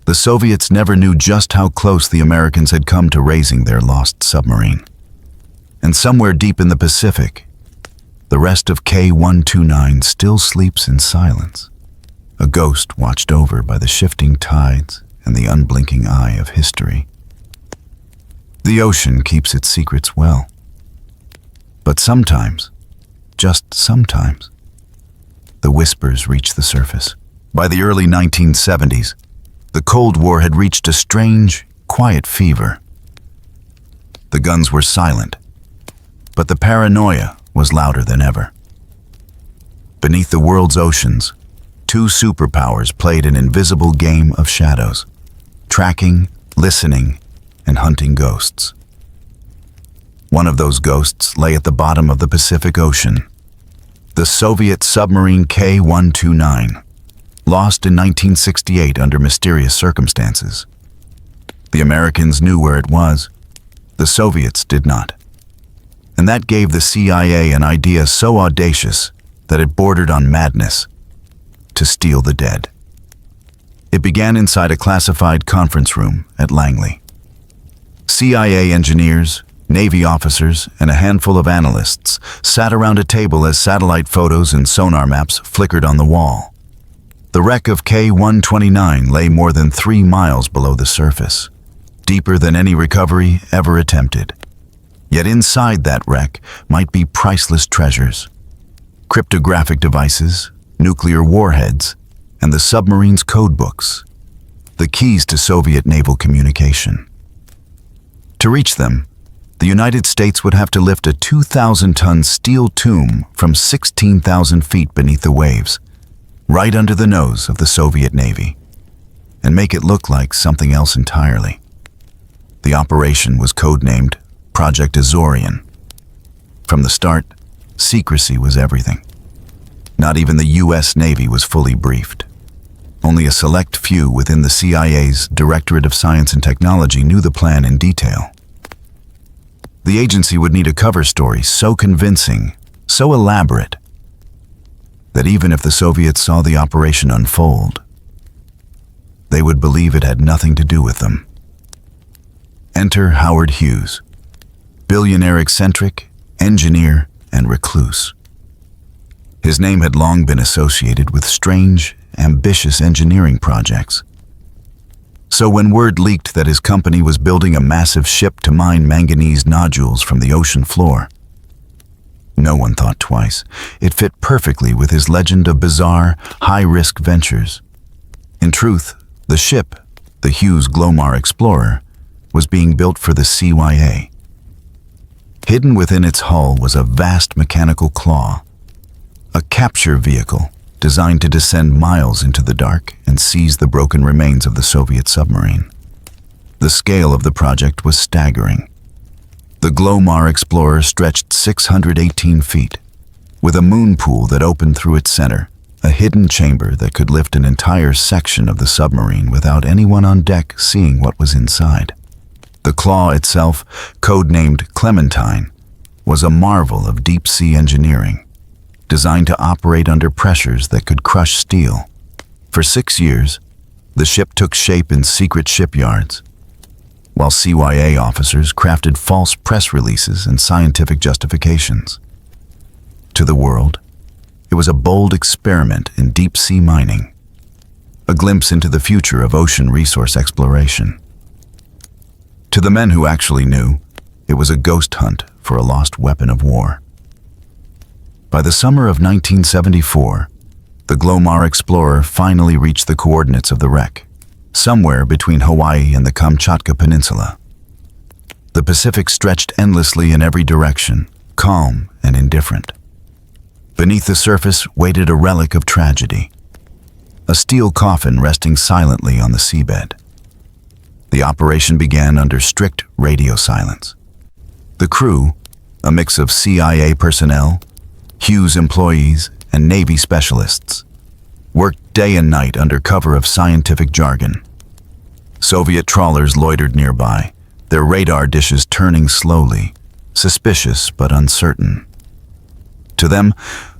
the Soviets never knew just how close the Americans had come to raising their lost submarine. And somewhere deep in the Pacific, the rest of K-129 still sleeps in silence, a ghost watched over by the shifting tides and the unblinking eye of history. The ocean keeps its secrets well. But sometimes, just sometimes, the whispers reach the surface. By the early 1970s, the Cold War had reached a strange, quiet fever. The guns were silent, but the paranoia was louder than ever. Beneath the world's oceans, two superpowers played an invisible game of shadows, tracking, listening, and hunting ghosts. One of those ghosts lay at the bottom of the Pacific Ocean, the Soviet submarine K-129, lost in 1968 under mysterious circumstances. The Americans knew where it was, the Soviets did not. And that gave the CIA an idea so audacious that it bordered on madness: to steal the dead. It began inside a classified conference room at Langley. CIA engineers, Navy officers, and a handful of analysts sat around a table as satellite photos and sonar maps flickered on the wall. The wreck of K-129 lay more than 3 miles below the surface, deeper than any recovery ever attempted. Yet inside that wreck might be priceless treasures: cryptographic devices, nuclear warheads, and the submarine's codebooks, the keys to Soviet naval communication. To reach them, the United States would have to lift a 2,000-ton steel tomb from 16,000 feet beneath the waves, right under the nose of the Soviet Navy, and make it look like something else entirely. The operation was codenamed Project Azorian. From the start, secrecy was everything. Not even the U.S. Navy was fully briefed. Only a select few within the CIA's Directorate of Science and Technology knew the plan in detail. The agency would need a cover story so convincing, so elaborate, that even if the Soviets saw the operation unfold, they would believe it had nothing to do with them. Enter Howard Hughes, billionaire eccentric, engineer, and recluse. His name had long been associated with strange, ambitious engineering projects. So when word leaked that his company was building a massive ship to mine manganese nodules from the ocean floor, no one thought twice. It fit perfectly with his legend of bizarre, high-risk ventures. In truth, the ship, the Hughes Glomar Explorer, was being built for the CIA. Hidden within its hull was a vast mechanical claw, a capture vehicle designed to descend miles into the dark and seize the broken remains of the Soviet submarine. The scale of the project was staggering. The Glomar Explorer stretched 618 feet, with a moon pool that opened through its center, a hidden chamber that could lift an entire section of the submarine without anyone on deck seeing what was inside. The claw itself, codenamed Clementine, was a marvel of deep-sea engineering, designed to operate under pressures that could crush steel. For 6 years, the ship took shape in secret shipyards, while CIA officers crafted false press releases and scientific justifications. To the world, it was a bold experiment in deep-sea mining, a glimpse into the future of ocean resource exploration. To the men who actually knew, it was a ghost hunt for a lost weapon of war. By the summer of 1974, the Glomar Explorer finally reached the coordinates of the wreck, somewhere between Hawaii and the Kamchatka Peninsula. The Pacific stretched endlessly in every direction, calm and indifferent. Beneath the surface waited a relic of tragedy, a steel coffin resting silently on the seabed. The operation began under strict radio silence. The crew, a mix of CIA personnel, Hughes employees, and Navy specialists, worked day and night under cover of scientific jargon. Soviet trawlers loitered nearby, their radar dishes turning slowly, suspicious but uncertain. To them,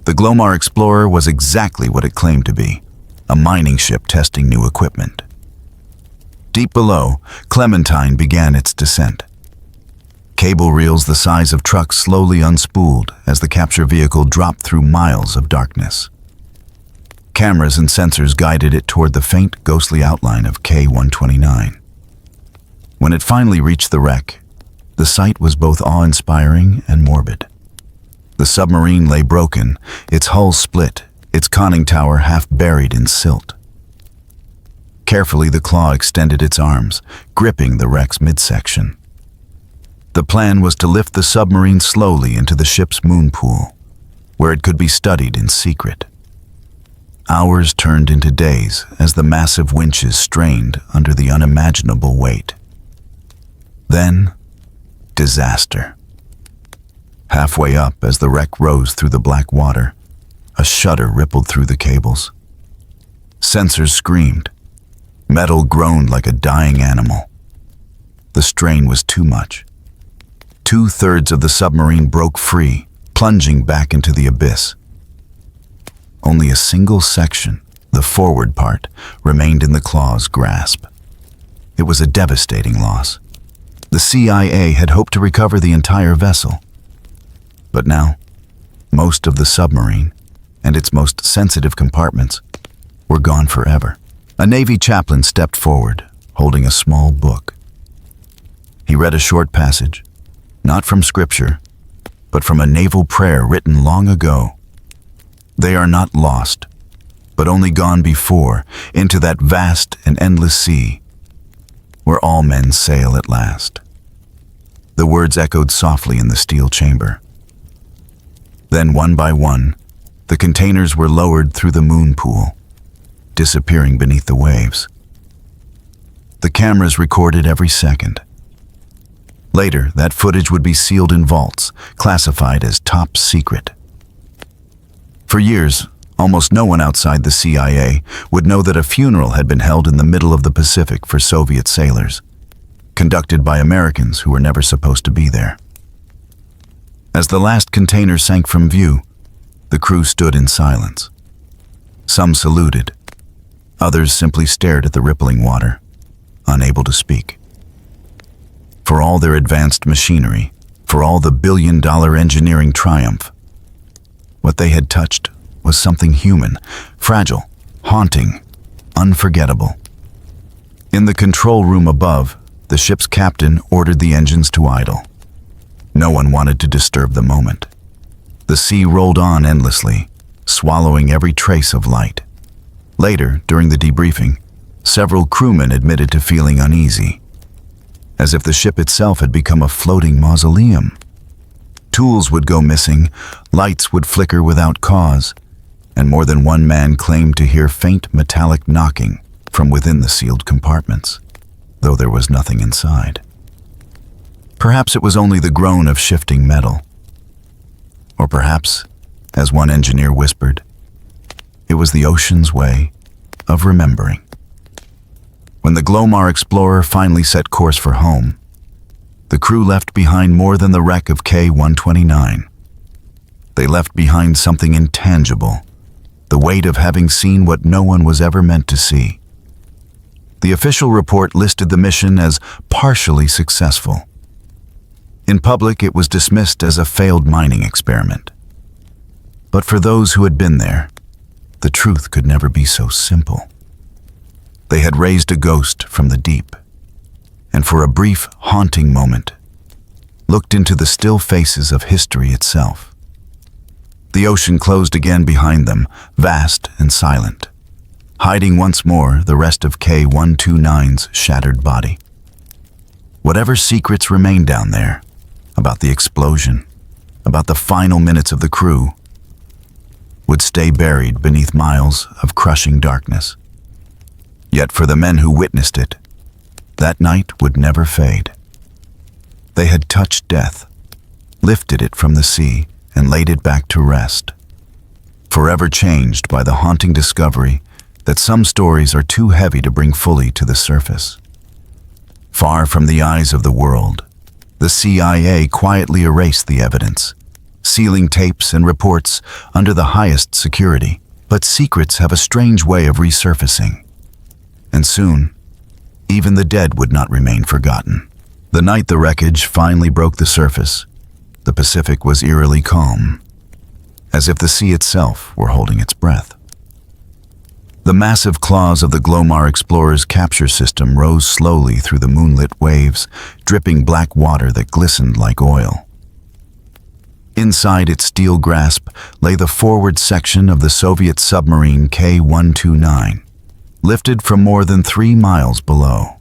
the Glomar Explorer was exactly what it claimed to be, a mining ship testing new equipment. Deep below, Clementine began its descent. Cable reels the size of trucks slowly unspooled as the capture vehicle dropped through miles of darkness. Cameras and sensors guided it toward the faint, ghostly outline of K-129. When it finally reached the wreck, the sight was both awe-inspiring and morbid. The submarine lay broken, its hull split, its conning tower half buried in silt. Carefully, the claw extended its arms, gripping the wreck's midsection. The plan was to lift the submarine slowly into the ship's moon pool, where it could be studied in secret. Hours turned into days as the massive winches strained under the unimaginable weight. Then, disaster. Halfway up, as the wreck rose through the black water, a shudder rippled through the cables. Sensors screamed. Metal groaned like a dying animal. The strain was too much. 2/3 of the submarine broke free, plunging back into the abyss. Only a single section, the forward part, remained in the claw's grasp. It was a devastating loss. The CIA had hoped to recover the entire vessel. But now, most of the submarine and its most sensitive compartments were gone forever. A Navy chaplain stepped forward, holding a small book. He read a short passage, not from scripture, but from a naval prayer written long ago. They are not lost, but only gone before into that vast and endless sea, where all men sail at last. The words echoed softly in the steel chamber. Then, one by one, the containers were lowered through the moon pool, disappearing beneath the waves. The cameras recorded every second. Later, that footage would be sealed in vaults, classified as top secret. For years, almost no one outside the CIA would know that a funeral had been held in the middle of the Pacific for Soviet sailors, conducted by Americans who were never supposed to be there. As the last container sank from view, the crew stood in silence. Some saluted. Others simply stared at the rippling water, unable to speak. For all their advanced machinery, for all the billion-dollar engineering triumph, what they had touched was something human, fragile, haunting, unforgettable. In the control room above, the ship's captain ordered the engines to idle. No one wanted to disturb the moment. The sea rolled on endlessly, swallowing every trace of light. Later, during the debriefing, several crewmen admitted to feeling uneasy, as if the ship itself had become a floating mausoleum. Tools would go missing, lights would flicker without cause, and more than one man claimed to hear faint metallic knocking from within the sealed compartments, though there was nothing inside. Perhaps it was only the groan of shifting metal. Or perhaps, as one engineer whispered, it was the ocean's way of remembering. When the Glomar Explorer finally set course for home, the crew left behind more than the wreck of K-129. They left behind something intangible, the weight of having seen what no one was ever meant to see. The official report listed the mission as partially successful. In public, it was dismissed as a failed mining experiment. But for those who had been there, the truth could never be so simple. They had raised a ghost from the deep, and for a brief, haunting moment, looked into the still faces of history itself. The ocean closed again behind them, vast and silent, hiding once more the rest of K-129's shattered body. Whatever secrets remained down there, about the explosion, about the final minutes of the crew, would stay buried beneath miles of crushing darkness. Yet for the men who witnessed it, that night would never fade. They had touched death, lifted it from the sea, and laid it back to rest, forever changed by the haunting discovery that some stories are too heavy to bring fully to the surface. Far from the eyes of the world, the CIA quietly erased the evidence, sealing tapes and reports under the highest security. But secrets have a strange way of resurfacing, and soon, even the dead would not remain forgotten. The night the wreckage finally broke the surface, the Pacific was eerily calm, as if the sea itself were holding its breath. The massive claws of the Glomar Explorer's capture system rose slowly through the moonlit waves, dripping black water that glistened like oil. Inside its steel grasp lay the forward section of the Soviet submarine K-129, lifted from more than 3 miles below.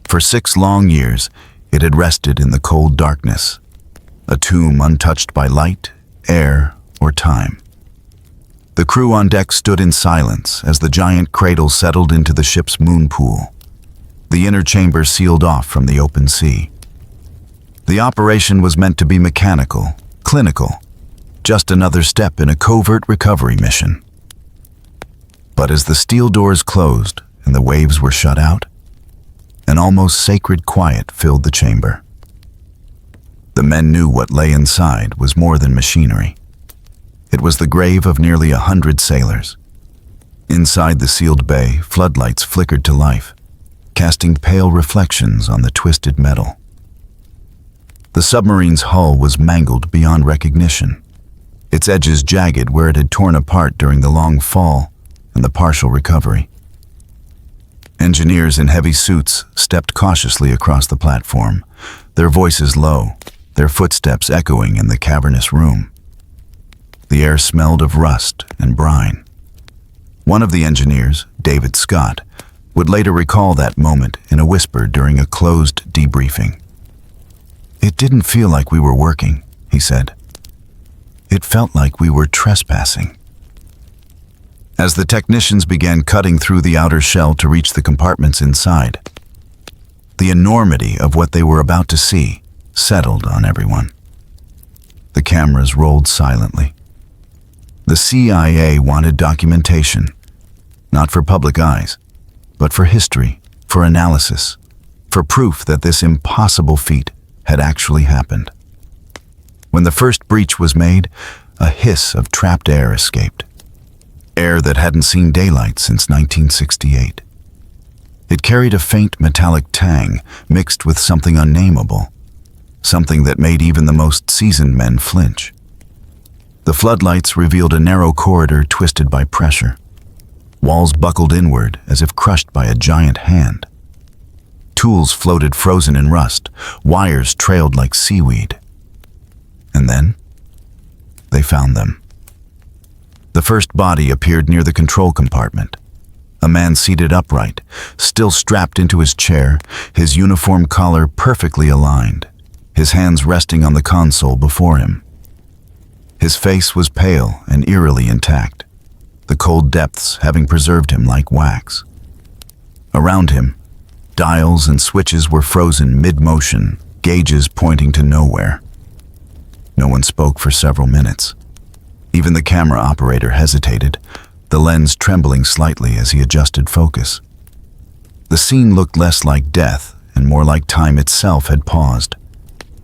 For 6 long years, it had rested in the cold darkness, a tomb untouched by light, air, or time. The crew on deck stood in silence as the giant cradle settled into the ship's moon pool, the inner chamber sealed off from the open sea. The operation was meant to be mechanical, clinical, just another step in a covert recovery mission. But as the steel doors closed and the waves were shut out, an almost sacred quiet filled the chamber. The men knew what lay inside was more than machinery. It was the grave of nearly 100 sailors. Inside the sealed bay, floodlights flickered to life, casting pale reflections on the twisted metal. The submarine's hull was mangled beyond recognition, its edges jagged where it had torn apart during the long fall and the partial recovery. Engineers in heavy suits stepped cautiously across the platform, their voices low, their footsteps echoing in the cavernous room. The air smelled of rust and brine. One of the engineers, David Scott, would later recall that moment in a whisper during a closed debriefing. "It didn't feel like we were working," he said. "It felt like we were trespassing." As the technicians began cutting through the outer shell to reach the compartments inside, the enormity of what they were about to see settled on everyone. The cameras rolled silently. The CIA wanted documentation, not for public eyes, but for history, for analysis, for proof that this impossible feat had actually happened. When the first breach was made, a hiss of trapped air escaped. Air that hadn't seen daylight since 1968. It carried a faint metallic tang mixed with something unnameable, something that made even the most seasoned men flinch. The floodlights revealed a narrow corridor twisted by pressure. Walls buckled inward as if crushed by a giant hand. Tools floated frozen in rust, wires trailed like seaweed. And then, they found them. The first body appeared near the control compartment. A man seated upright, still strapped into his chair, his uniform collar perfectly aligned, his hands resting on the console before him. His face was pale and eerily intact, the cold depths having preserved him like wax. Around him, dials and switches were frozen mid-motion, gauges pointing to nowhere. No one spoke for several minutes. Even the camera operator hesitated, the lens trembling slightly as he adjusted focus. The scene looked less like death and more like time itself had paused,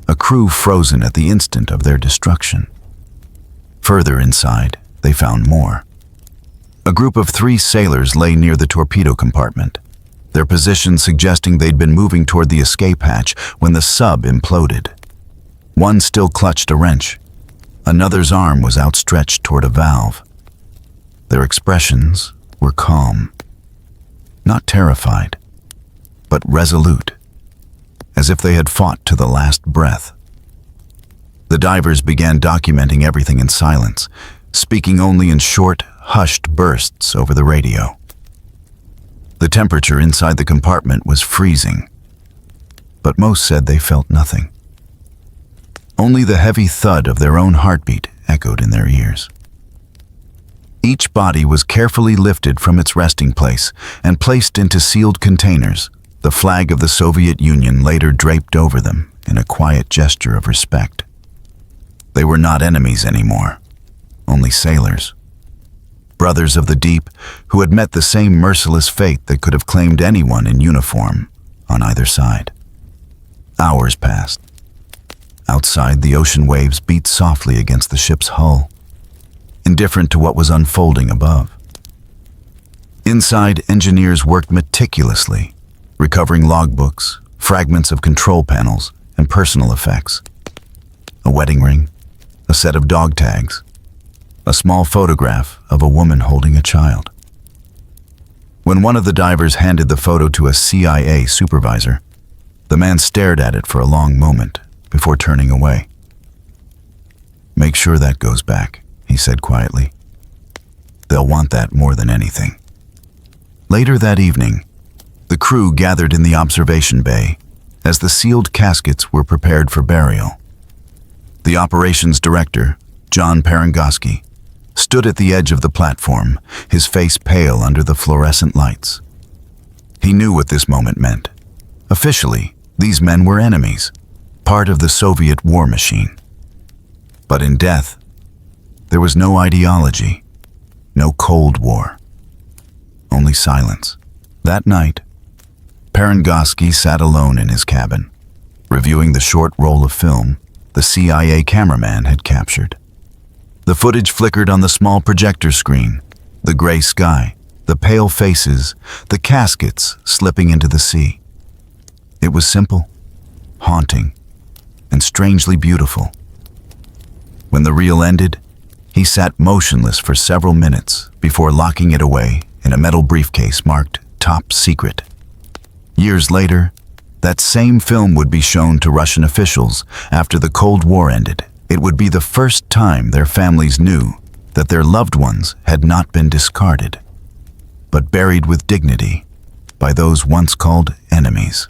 a crew frozen at the instant of their destruction. Further inside, they found more. A group of 3 sailors lay near the torpedo compartment, their position suggesting they'd been moving toward the escape hatch when the sub imploded. One still clutched a wrench. Another's arm was outstretched toward a valve. Their expressions were calm. not terrified, but resolute, as if they had fought to the last breath. The divers began documenting everything in silence, speaking only in short, hushed bursts over the radio. The temperature inside the compartment was freezing, but most said they felt nothing. Only the heavy thud of their own heartbeat echoed in their ears. Each body was carefully lifted from its resting place and placed into sealed containers, the flag of the Soviet Union later draped over them in a quiet gesture of respect. They were not enemies anymore, only sailors. Brothers of the deep who had met the same merciless fate that could have claimed anyone in uniform on either side. Hours passed. Outside, the ocean waves beat softly against the ship's hull, indifferent to what was unfolding above. Inside, engineers worked meticulously, recovering logbooks, fragments of control panels, and personal effects. A wedding ring, a set of dog tags, a small photograph of a woman holding a child. When one of the divers handed the photo to a CIA supervisor, the man stared at it for a long moment before turning away. "Make sure that goes back," he said quietly. "They'll want that more than anything." Later that evening, the crew gathered in the observation bay as the sealed caskets were prepared for burial. The operations director, John Parangoski, stood at the edge of the platform, his face pale under the fluorescent lights. He knew what this moment meant. Officially, these men were enemies, part of the Soviet war machine. But in death, there was no ideology, no Cold War, only silence. That night, Parangoski sat alone in his cabin, reviewing the short roll of film the CIA cameraman had captured. The footage flickered on the small projector screen, the gray sky, the pale faces, the caskets slipping into the sea. It was simple, haunting, and strangely beautiful. When the reel ended, he sat motionless for several minutes before locking it away in a metal briefcase marked Top Secret. Years later, that same film would be shown to Russian officials after the Cold War ended. It would be the first time their families knew that their loved ones had not been discarded, but buried with dignity by those once called enemies.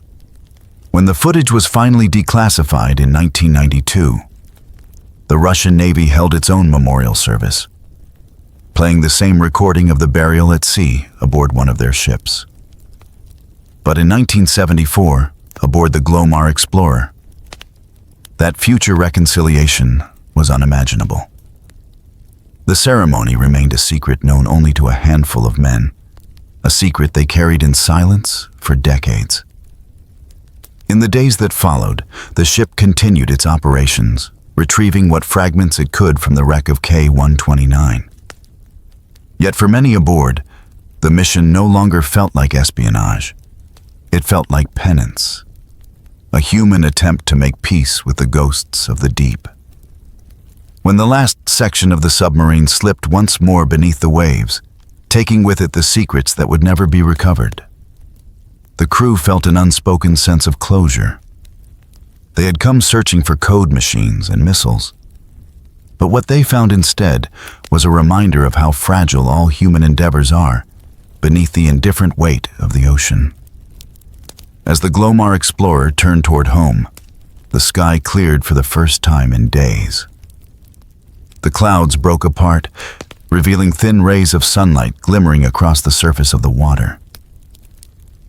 When the footage was finally declassified in 1992, the Russian Navy held its own memorial service, playing the same recording of the burial at sea aboard one of their ships. But in 1974, aboard the Glomar Explorer, that future reconciliation was unimaginable. The ceremony remained a secret known only to a handful of men, a secret they carried in silence for decades. In the days that followed, the ship continued its operations, retrieving what fragments it could from the wreck of K-129. Yet for many aboard, the mission no longer felt like espionage. It felt like penance, a human attempt to make peace with the ghosts of the deep. When the last section of the submarine slipped once more beneath the waves, taking with it the secrets that would never be recovered, the crew felt an unspoken sense of closure. They had come searching for code machines and missiles, but what they found instead was a reminder of how fragile all human endeavors are beneath the indifferent weight of the ocean. As the Glomar Explorer turned toward home, the sky cleared for the first time in days. The clouds broke apart, revealing thin rays of sunlight glimmering across the surface of the water.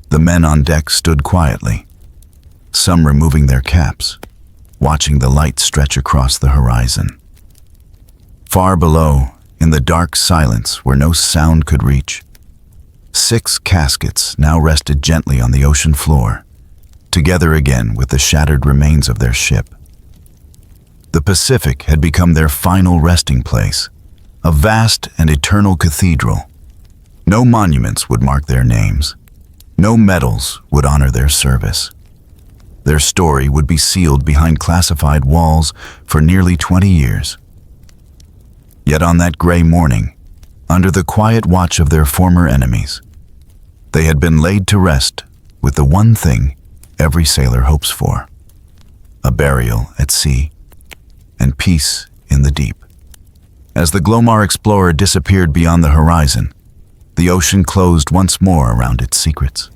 The men on deck stood quietly, some removing their caps, watching the light stretch across the horizon. Far below, in the dark silence where no sound could reach, 6 caskets now rested gently on the ocean floor, together again with the shattered remains of their ship. The Pacific had become their final resting place, a vast and eternal cathedral. No monuments would mark their names. No medals would honor their service. Their story would be sealed behind classified walls for nearly 20 years. Yet on that gray morning, under the quiet watch of their former enemies, They had been laid to rest with the one thing every sailor hopes for: a burial at sea and peace in the deep. As the Glomar Explorer disappeared beyond the horizon, the ocean closed once more around its secrets.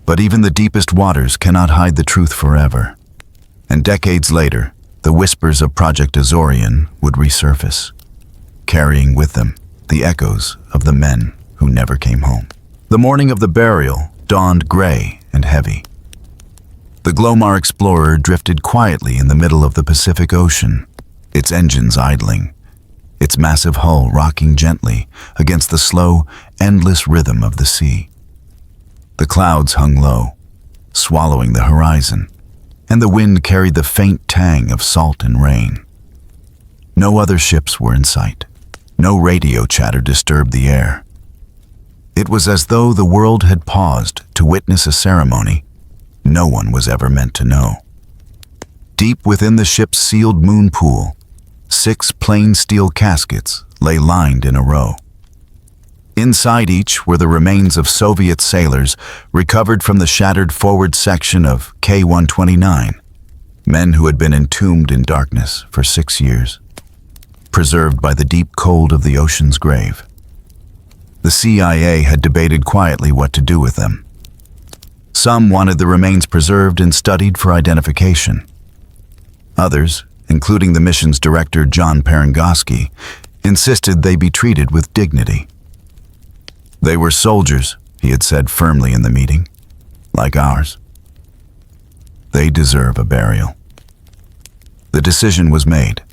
But even the deepest waters cannot hide the truth forever, and decades later, the whispers of Project Azorian would resurface, carrying with them the echoes of the men who never came home. The morning of the burial dawned gray and heavy. The Glomar Explorer drifted quietly in the middle of the Pacific Ocean, its engines idling, its massive hull rocking gently against the slow, endless rhythm of the sea. The clouds hung low, swallowing the horizon, and the wind carried the faint tang of salt and rain. No other ships were in sight. No radio chatter disturbed the air. It was as though the world had paused to witness a ceremony no one was ever meant to know. Deep within the ship's sealed moon pool, 6 plain steel caskets lay lined in a row. Inside each were the remains of Soviet sailors recovered from the shattered forward section of K-129, men who had been entombed in darkness for 6 years, preserved by the deep cold of the ocean's grave. The CIA had debated quietly what to do with them. Some wanted the remains preserved and studied for identification. Others, including the mission's director John Perengoski, insisted they be treated with dignity. They were soldiers, he had said firmly in the meeting, like ours. They deserve a burial. The decision was made.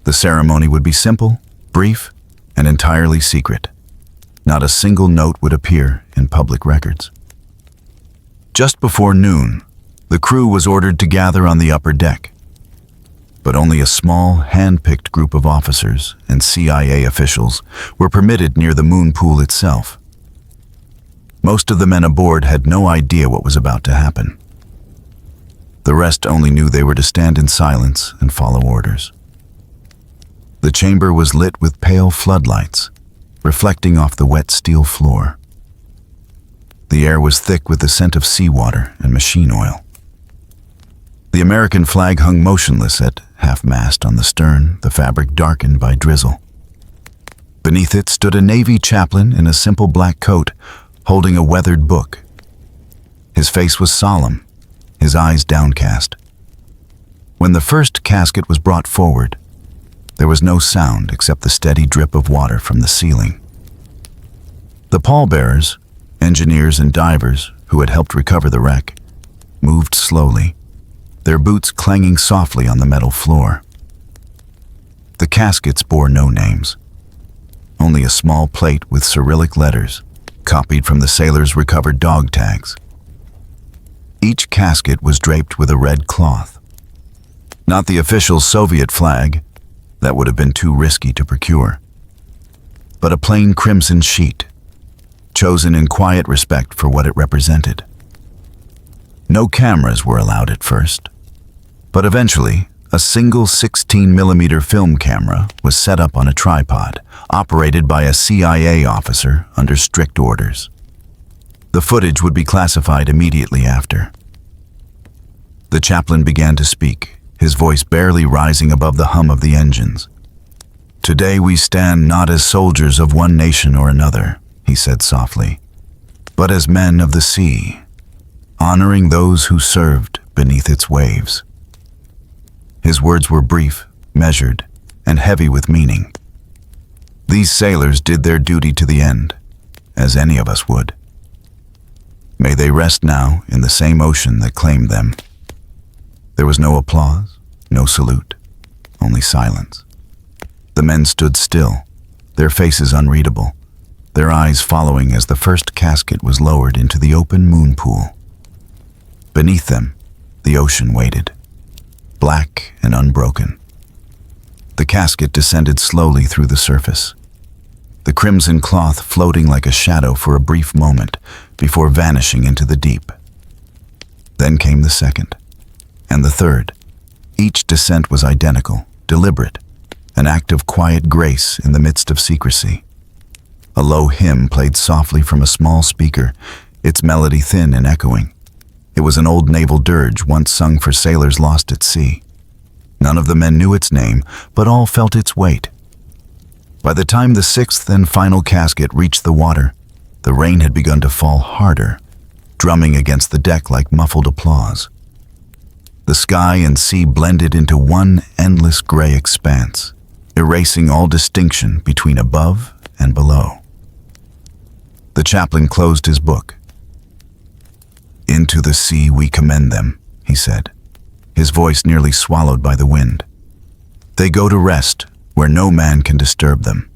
The ceremony would be simple, brief, and entirely secret. Not a single note would appear in public records. Just before noon, the crew was ordered to gather on the upper deck. But only a small, hand-picked group of officers and CIA officials were permitted near the moon pool itself. Most of the men aboard had no idea what was about to happen. The rest only knew they were to stand in silence and follow orders. The chamber was lit with pale floodlights, reflecting off the wet steel floor. The air was thick with the scent of seawater and machine oil. The American flag hung motionless at half-mast on the stern, the fabric darkened by drizzle. Beneath it stood a Navy chaplain in a simple black coat, holding a weathered book. His face was solemn, his eyes downcast. When the first casket was brought forward, there was no sound except the steady drip of water from the ceiling. The pallbearers, engineers and divers who had helped recover the wreck, moved slowly, their boots clanging softly on the metal floor. The caskets bore no names, only a small plate with Cyrillic letters, copied from the sailors' recovered dog tags. Each casket was draped with a red cloth. Not the official Soviet flag, that would have been too risky to procure, but a plain crimson sheet, chosen in quiet respect for what it represented. No cameras were allowed at first, but eventually a single 16mm film camera was set up on a tripod, operated by a CIA officer under strict orders. The footage would be classified immediately after. The chaplain began to speak, his voice barely rising above the hum of the engines. "Today we stand not as soldiers of one nation or another," he said softly, "but as men of the sea, honoring those who served beneath its waves." His words were brief, measured, and heavy with meaning. These sailors did their duty to the end, as any of us would. May they rest now in the same ocean that claimed them. There was no applause, no salute, only silence. The men stood still, their faces unreadable, their eyes following as the first casket was lowered into the open moon pool. Beneath them, the ocean waited, black and unbroken. The casket descended slowly through the surface, the crimson cloth floating like a shadow for a brief moment before vanishing into the deep. Then came the second, and the third. Each descent was identical, deliberate, an act of quiet grace in the midst of secrecy. A low hymn played softly from a small speaker, its melody thin and echoing. It was an old naval dirge once sung for sailors lost at sea. None of the men knew its name, but all felt its weight. By the time the sixth and final casket reached the water, the rain had begun to fall harder, drumming against the deck like muffled applause. The sky and sea blended into one endless gray expanse, erasing all distinction between above and below. The chaplain closed his book. "Into the sea we commend them," he said, his voice nearly swallowed by the wind. "They go to rest where no man can disturb them.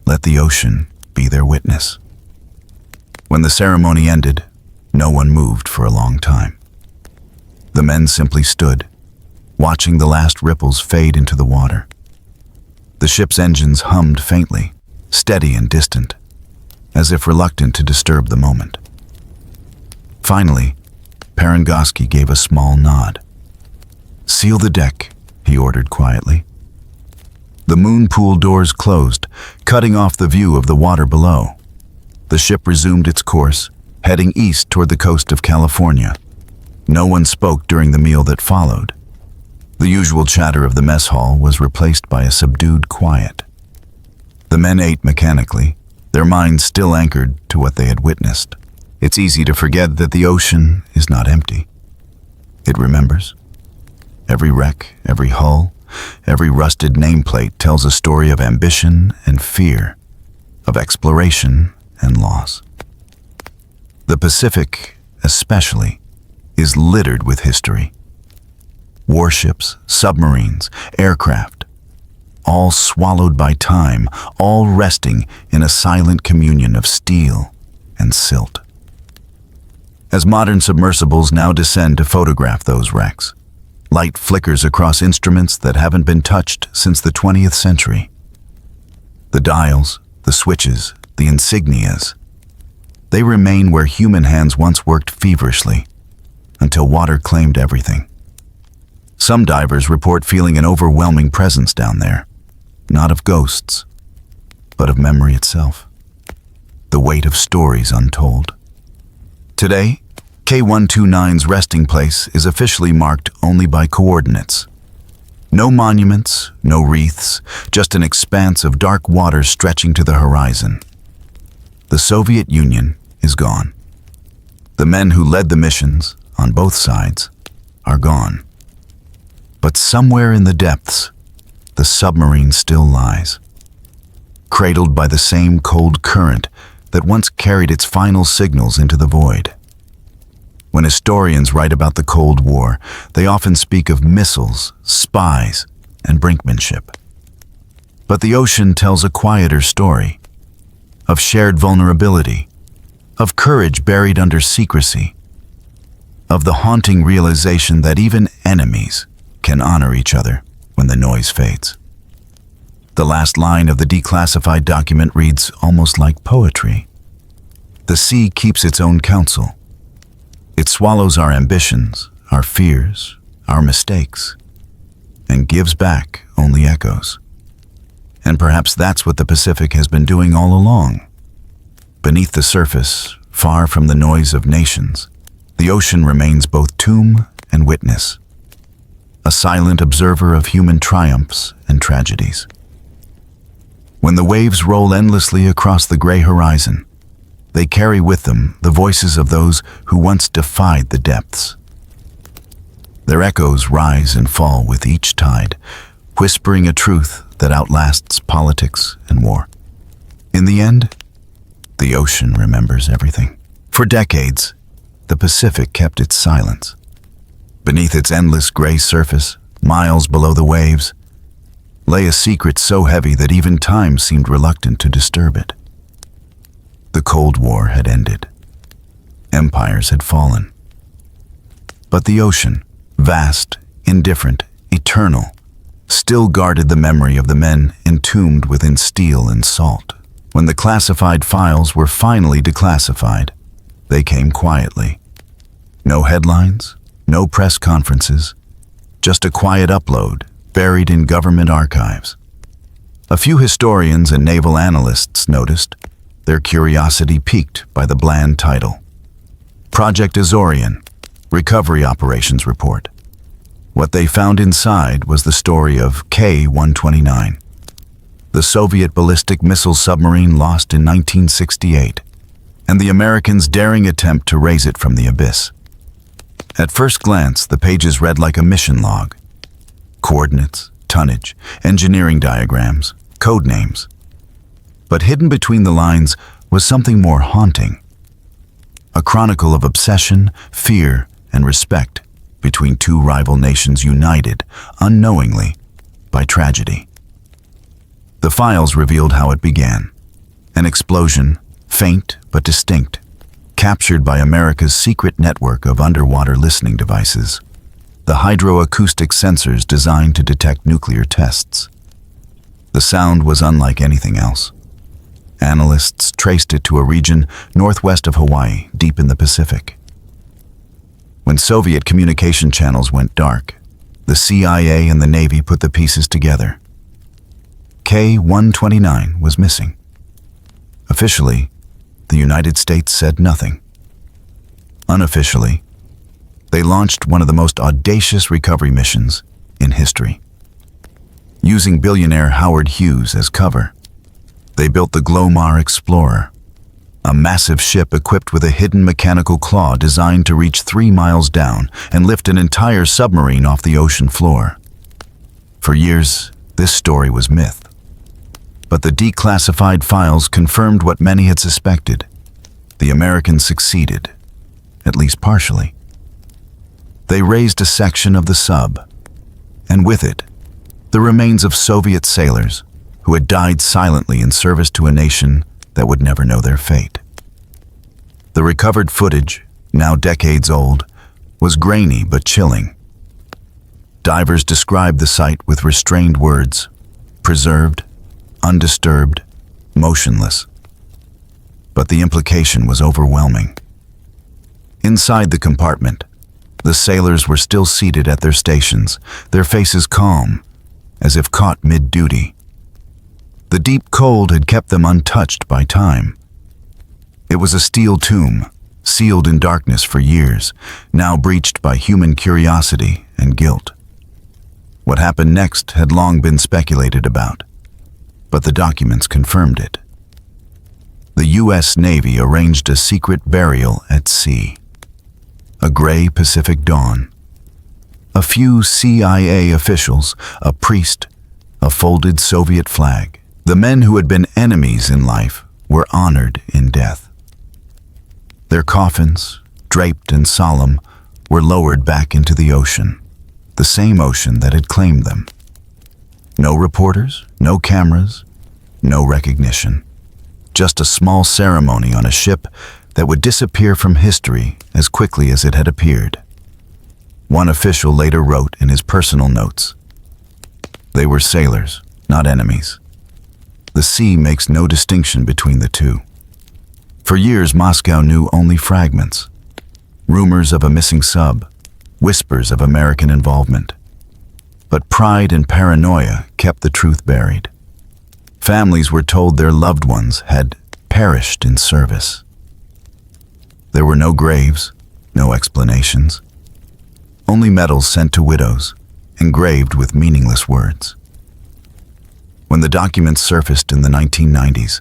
Let the ocean be their witness." When the ceremony ended, no one moved for a long time. The men simply stood, watching the last ripples fade into the water. The ship's engines hummed faintly, steady and distant, as if reluctant to disturb the moment. Finally, Parangoski gave a small nod. "Seal the deck," he ordered quietly. The moon pool doors closed, cutting off the view of the water below. The ship resumed its course, heading east toward the coast of California. No one spoke during the meal that followed. The usual chatter of the mess hall was replaced by a subdued quiet. The men ate mechanically, their minds still anchored to what they had witnessed. It's easy to forget that the ocean is not empty. It remembers. Every wreck, every hull, every rusted nameplate tells a story of ambition and fear, of exploration and loss. The Pacific, especially, is littered with history. Warships, submarines, aircraft, all swallowed by time, all resting in a silent communion of steel and silt. As modern submersibles now descend to photograph those wrecks, light flickers across instruments that haven't been touched since the 20th century. The dials, the switches, the insignias, they remain where human hands once worked feverishly, until water claimed everything. Some divers report feeling an overwhelming presence down there, not of ghosts, but of memory itself, the weight of stories untold. Today, K129's resting place is officially marked only by coordinates. No monuments, no wreaths, just an expanse of dark water stretching to the horizon. The Soviet Union is gone. The men who led the missions, on both sides, are gone. But somewhere in the depths, the submarine still lies, cradled by the same cold current that once carried its final signals into the void. When historians write about the Cold War, they often speak of missiles, spies, and brinkmanship. But the ocean tells a quieter story, of shared vulnerability, of courage buried under secrecy, of the haunting realization that even enemies can honor each other when the noise fades. The last line of the declassified document reads almost like poetry. The sea keeps its own counsel. It swallows our ambitions, our fears, our mistakes, and gives back only echoes. And perhaps that's what the Pacific has been doing all along. Beneath the surface, far from the noise of nations, the ocean remains both tomb and witness, a silent observer of human triumphs and tragedies. When the waves roll endlessly across the gray horizon, they carry with them the voices of those who once defied the depths. Their echoes rise and fall with each tide, whispering a truth that outlasts politics and war. In the end, the ocean remembers everything. For decades, the Pacific kept its silence. Beneath its endless gray surface, miles below the waves, lay a secret so heavy that even time seemed reluctant to disturb it. The Cold War had ended. Empires had fallen. But the ocean, vast, indifferent, eternal, still guarded the memory of the men entombed within steel and salt. When the classified files were finally declassified, they came quietly. No headlines, no press conferences, just a quiet upload buried in government archives. A few historians and naval analysts noticed, their curiosity piqued by the bland title. Project Azorian, Recovery Operations Report. What they found inside was the story of K-129, the Soviet ballistic missile submarine lost in 1968, and the Americans' daring attempt to raise it from the abyss. At first glance, the pages read like a mission log. Coordinates, tonnage, engineering diagrams, code names. But hidden between the lines was something more haunting. A chronicle of obsession, fear, and respect between two rival nations united, unknowingly, by tragedy. The files revealed how it began. An explosion, faint but distinct, captured by America's secret network of underwater listening devices, the hydroacoustic sensors designed to detect nuclear tests. The sound was unlike anything else. Analysts traced it to a region northwest of Hawaii, deep in the Pacific. When Soviet communication channels went dark, the CIA and the Navy put the pieces together. K-129 was missing. Officially, the United States said nothing. Unofficially, they launched one of the most audacious recovery missions in history. Using billionaire Howard Hughes as cover, they built the Glomar Explorer, a massive ship equipped with a hidden mechanical claw designed to reach 3 miles down and lift an entire submarine off the ocean floor. For years, this story was myth. But the declassified files confirmed what many had suspected. The Americans succeeded, at least partially. They raised a section of the sub, and with it, the remains of Soviet sailors who had died silently in service to a nation that would never know their fate. The recovered footage, now decades old, was grainy but chilling. Divers described the site with restrained words: preserved, undisturbed, motionless. But the implication was overwhelming. Inside the compartment, the sailors were still seated at their stations, their faces calm, as if caught mid-duty. The deep cold had kept them untouched by time. It was a steel tomb, sealed in darkness for years, now breached by human curiosity and guilt. What happened next had long been speculated about, but the documents confirmed it. The U.S. Navy arranged a secret burial at sea. A gray Pacific dawn. A few CIA officials, a priest, a folded Soviet flag. The men who had been enemies in life were honored in death. Their coffins, draped and solemn, were lowered back into the ocean, the same ocean that had claimed them. No reporters, no cameras, no recognition. Just a small ceremony on a ship that would disappear from history as quickly as it had appeared. One official later wrote in his personal notes, "They were sailors, not enemies. The sea makes no distinction between the two." For years, Moscow knew only fragments. Rumors of a missing sub, whispers of American involvement. But pride and paranoia kept the truth buried. Families were told their loved ones had perished in service. There were no graves, no explanations. Only medals sent to widows, engraved with meaningless words. When the documents surfaced in the 1990s,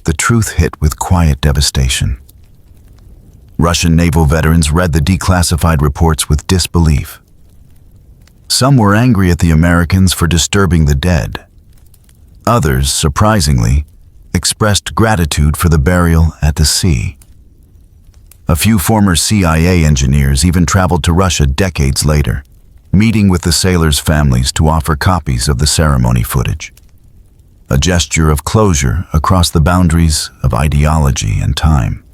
the truth hit with quiet devastation. Russian naval veterans read the declassified reports with disbelief. Some were angry at the Americans for disturbing the dead. Others, surprisingly, expressed gratitude for the burial at the sea. A few former CIA engineers even traveled to Russia decades later, meeting with the sailors' families to offer copies of the ceremony footage. A gesture of closure across the boundaries of ideology and time.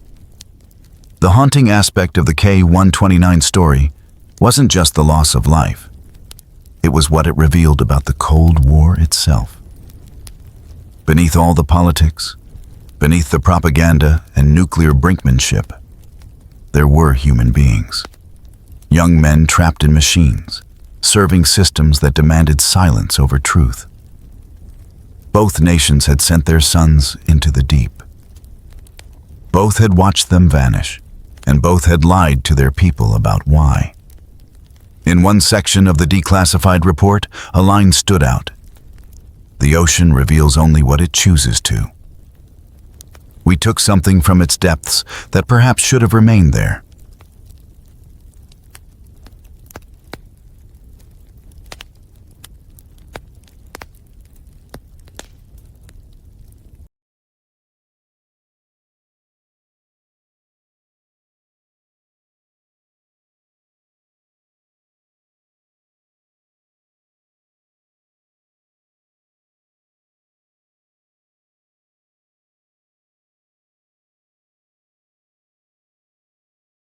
The haunting aspect of the K-129 story wasn't just the loss of life. It was what it revealed about the Cold War itself. Beneath all the politics, beneath the propaganda and nuclear brinkmanship, there were human beings. Young men trapped in machines, serving systems that demanded silence over truth. Both nations had sent their sons into the deep. Both had watched them vanish, and both had lied to their people about why. In one section of the Declassified report, a line stood out. The ocean reveals only what it chooses to. We took something from its depths that perhaps should have remained there.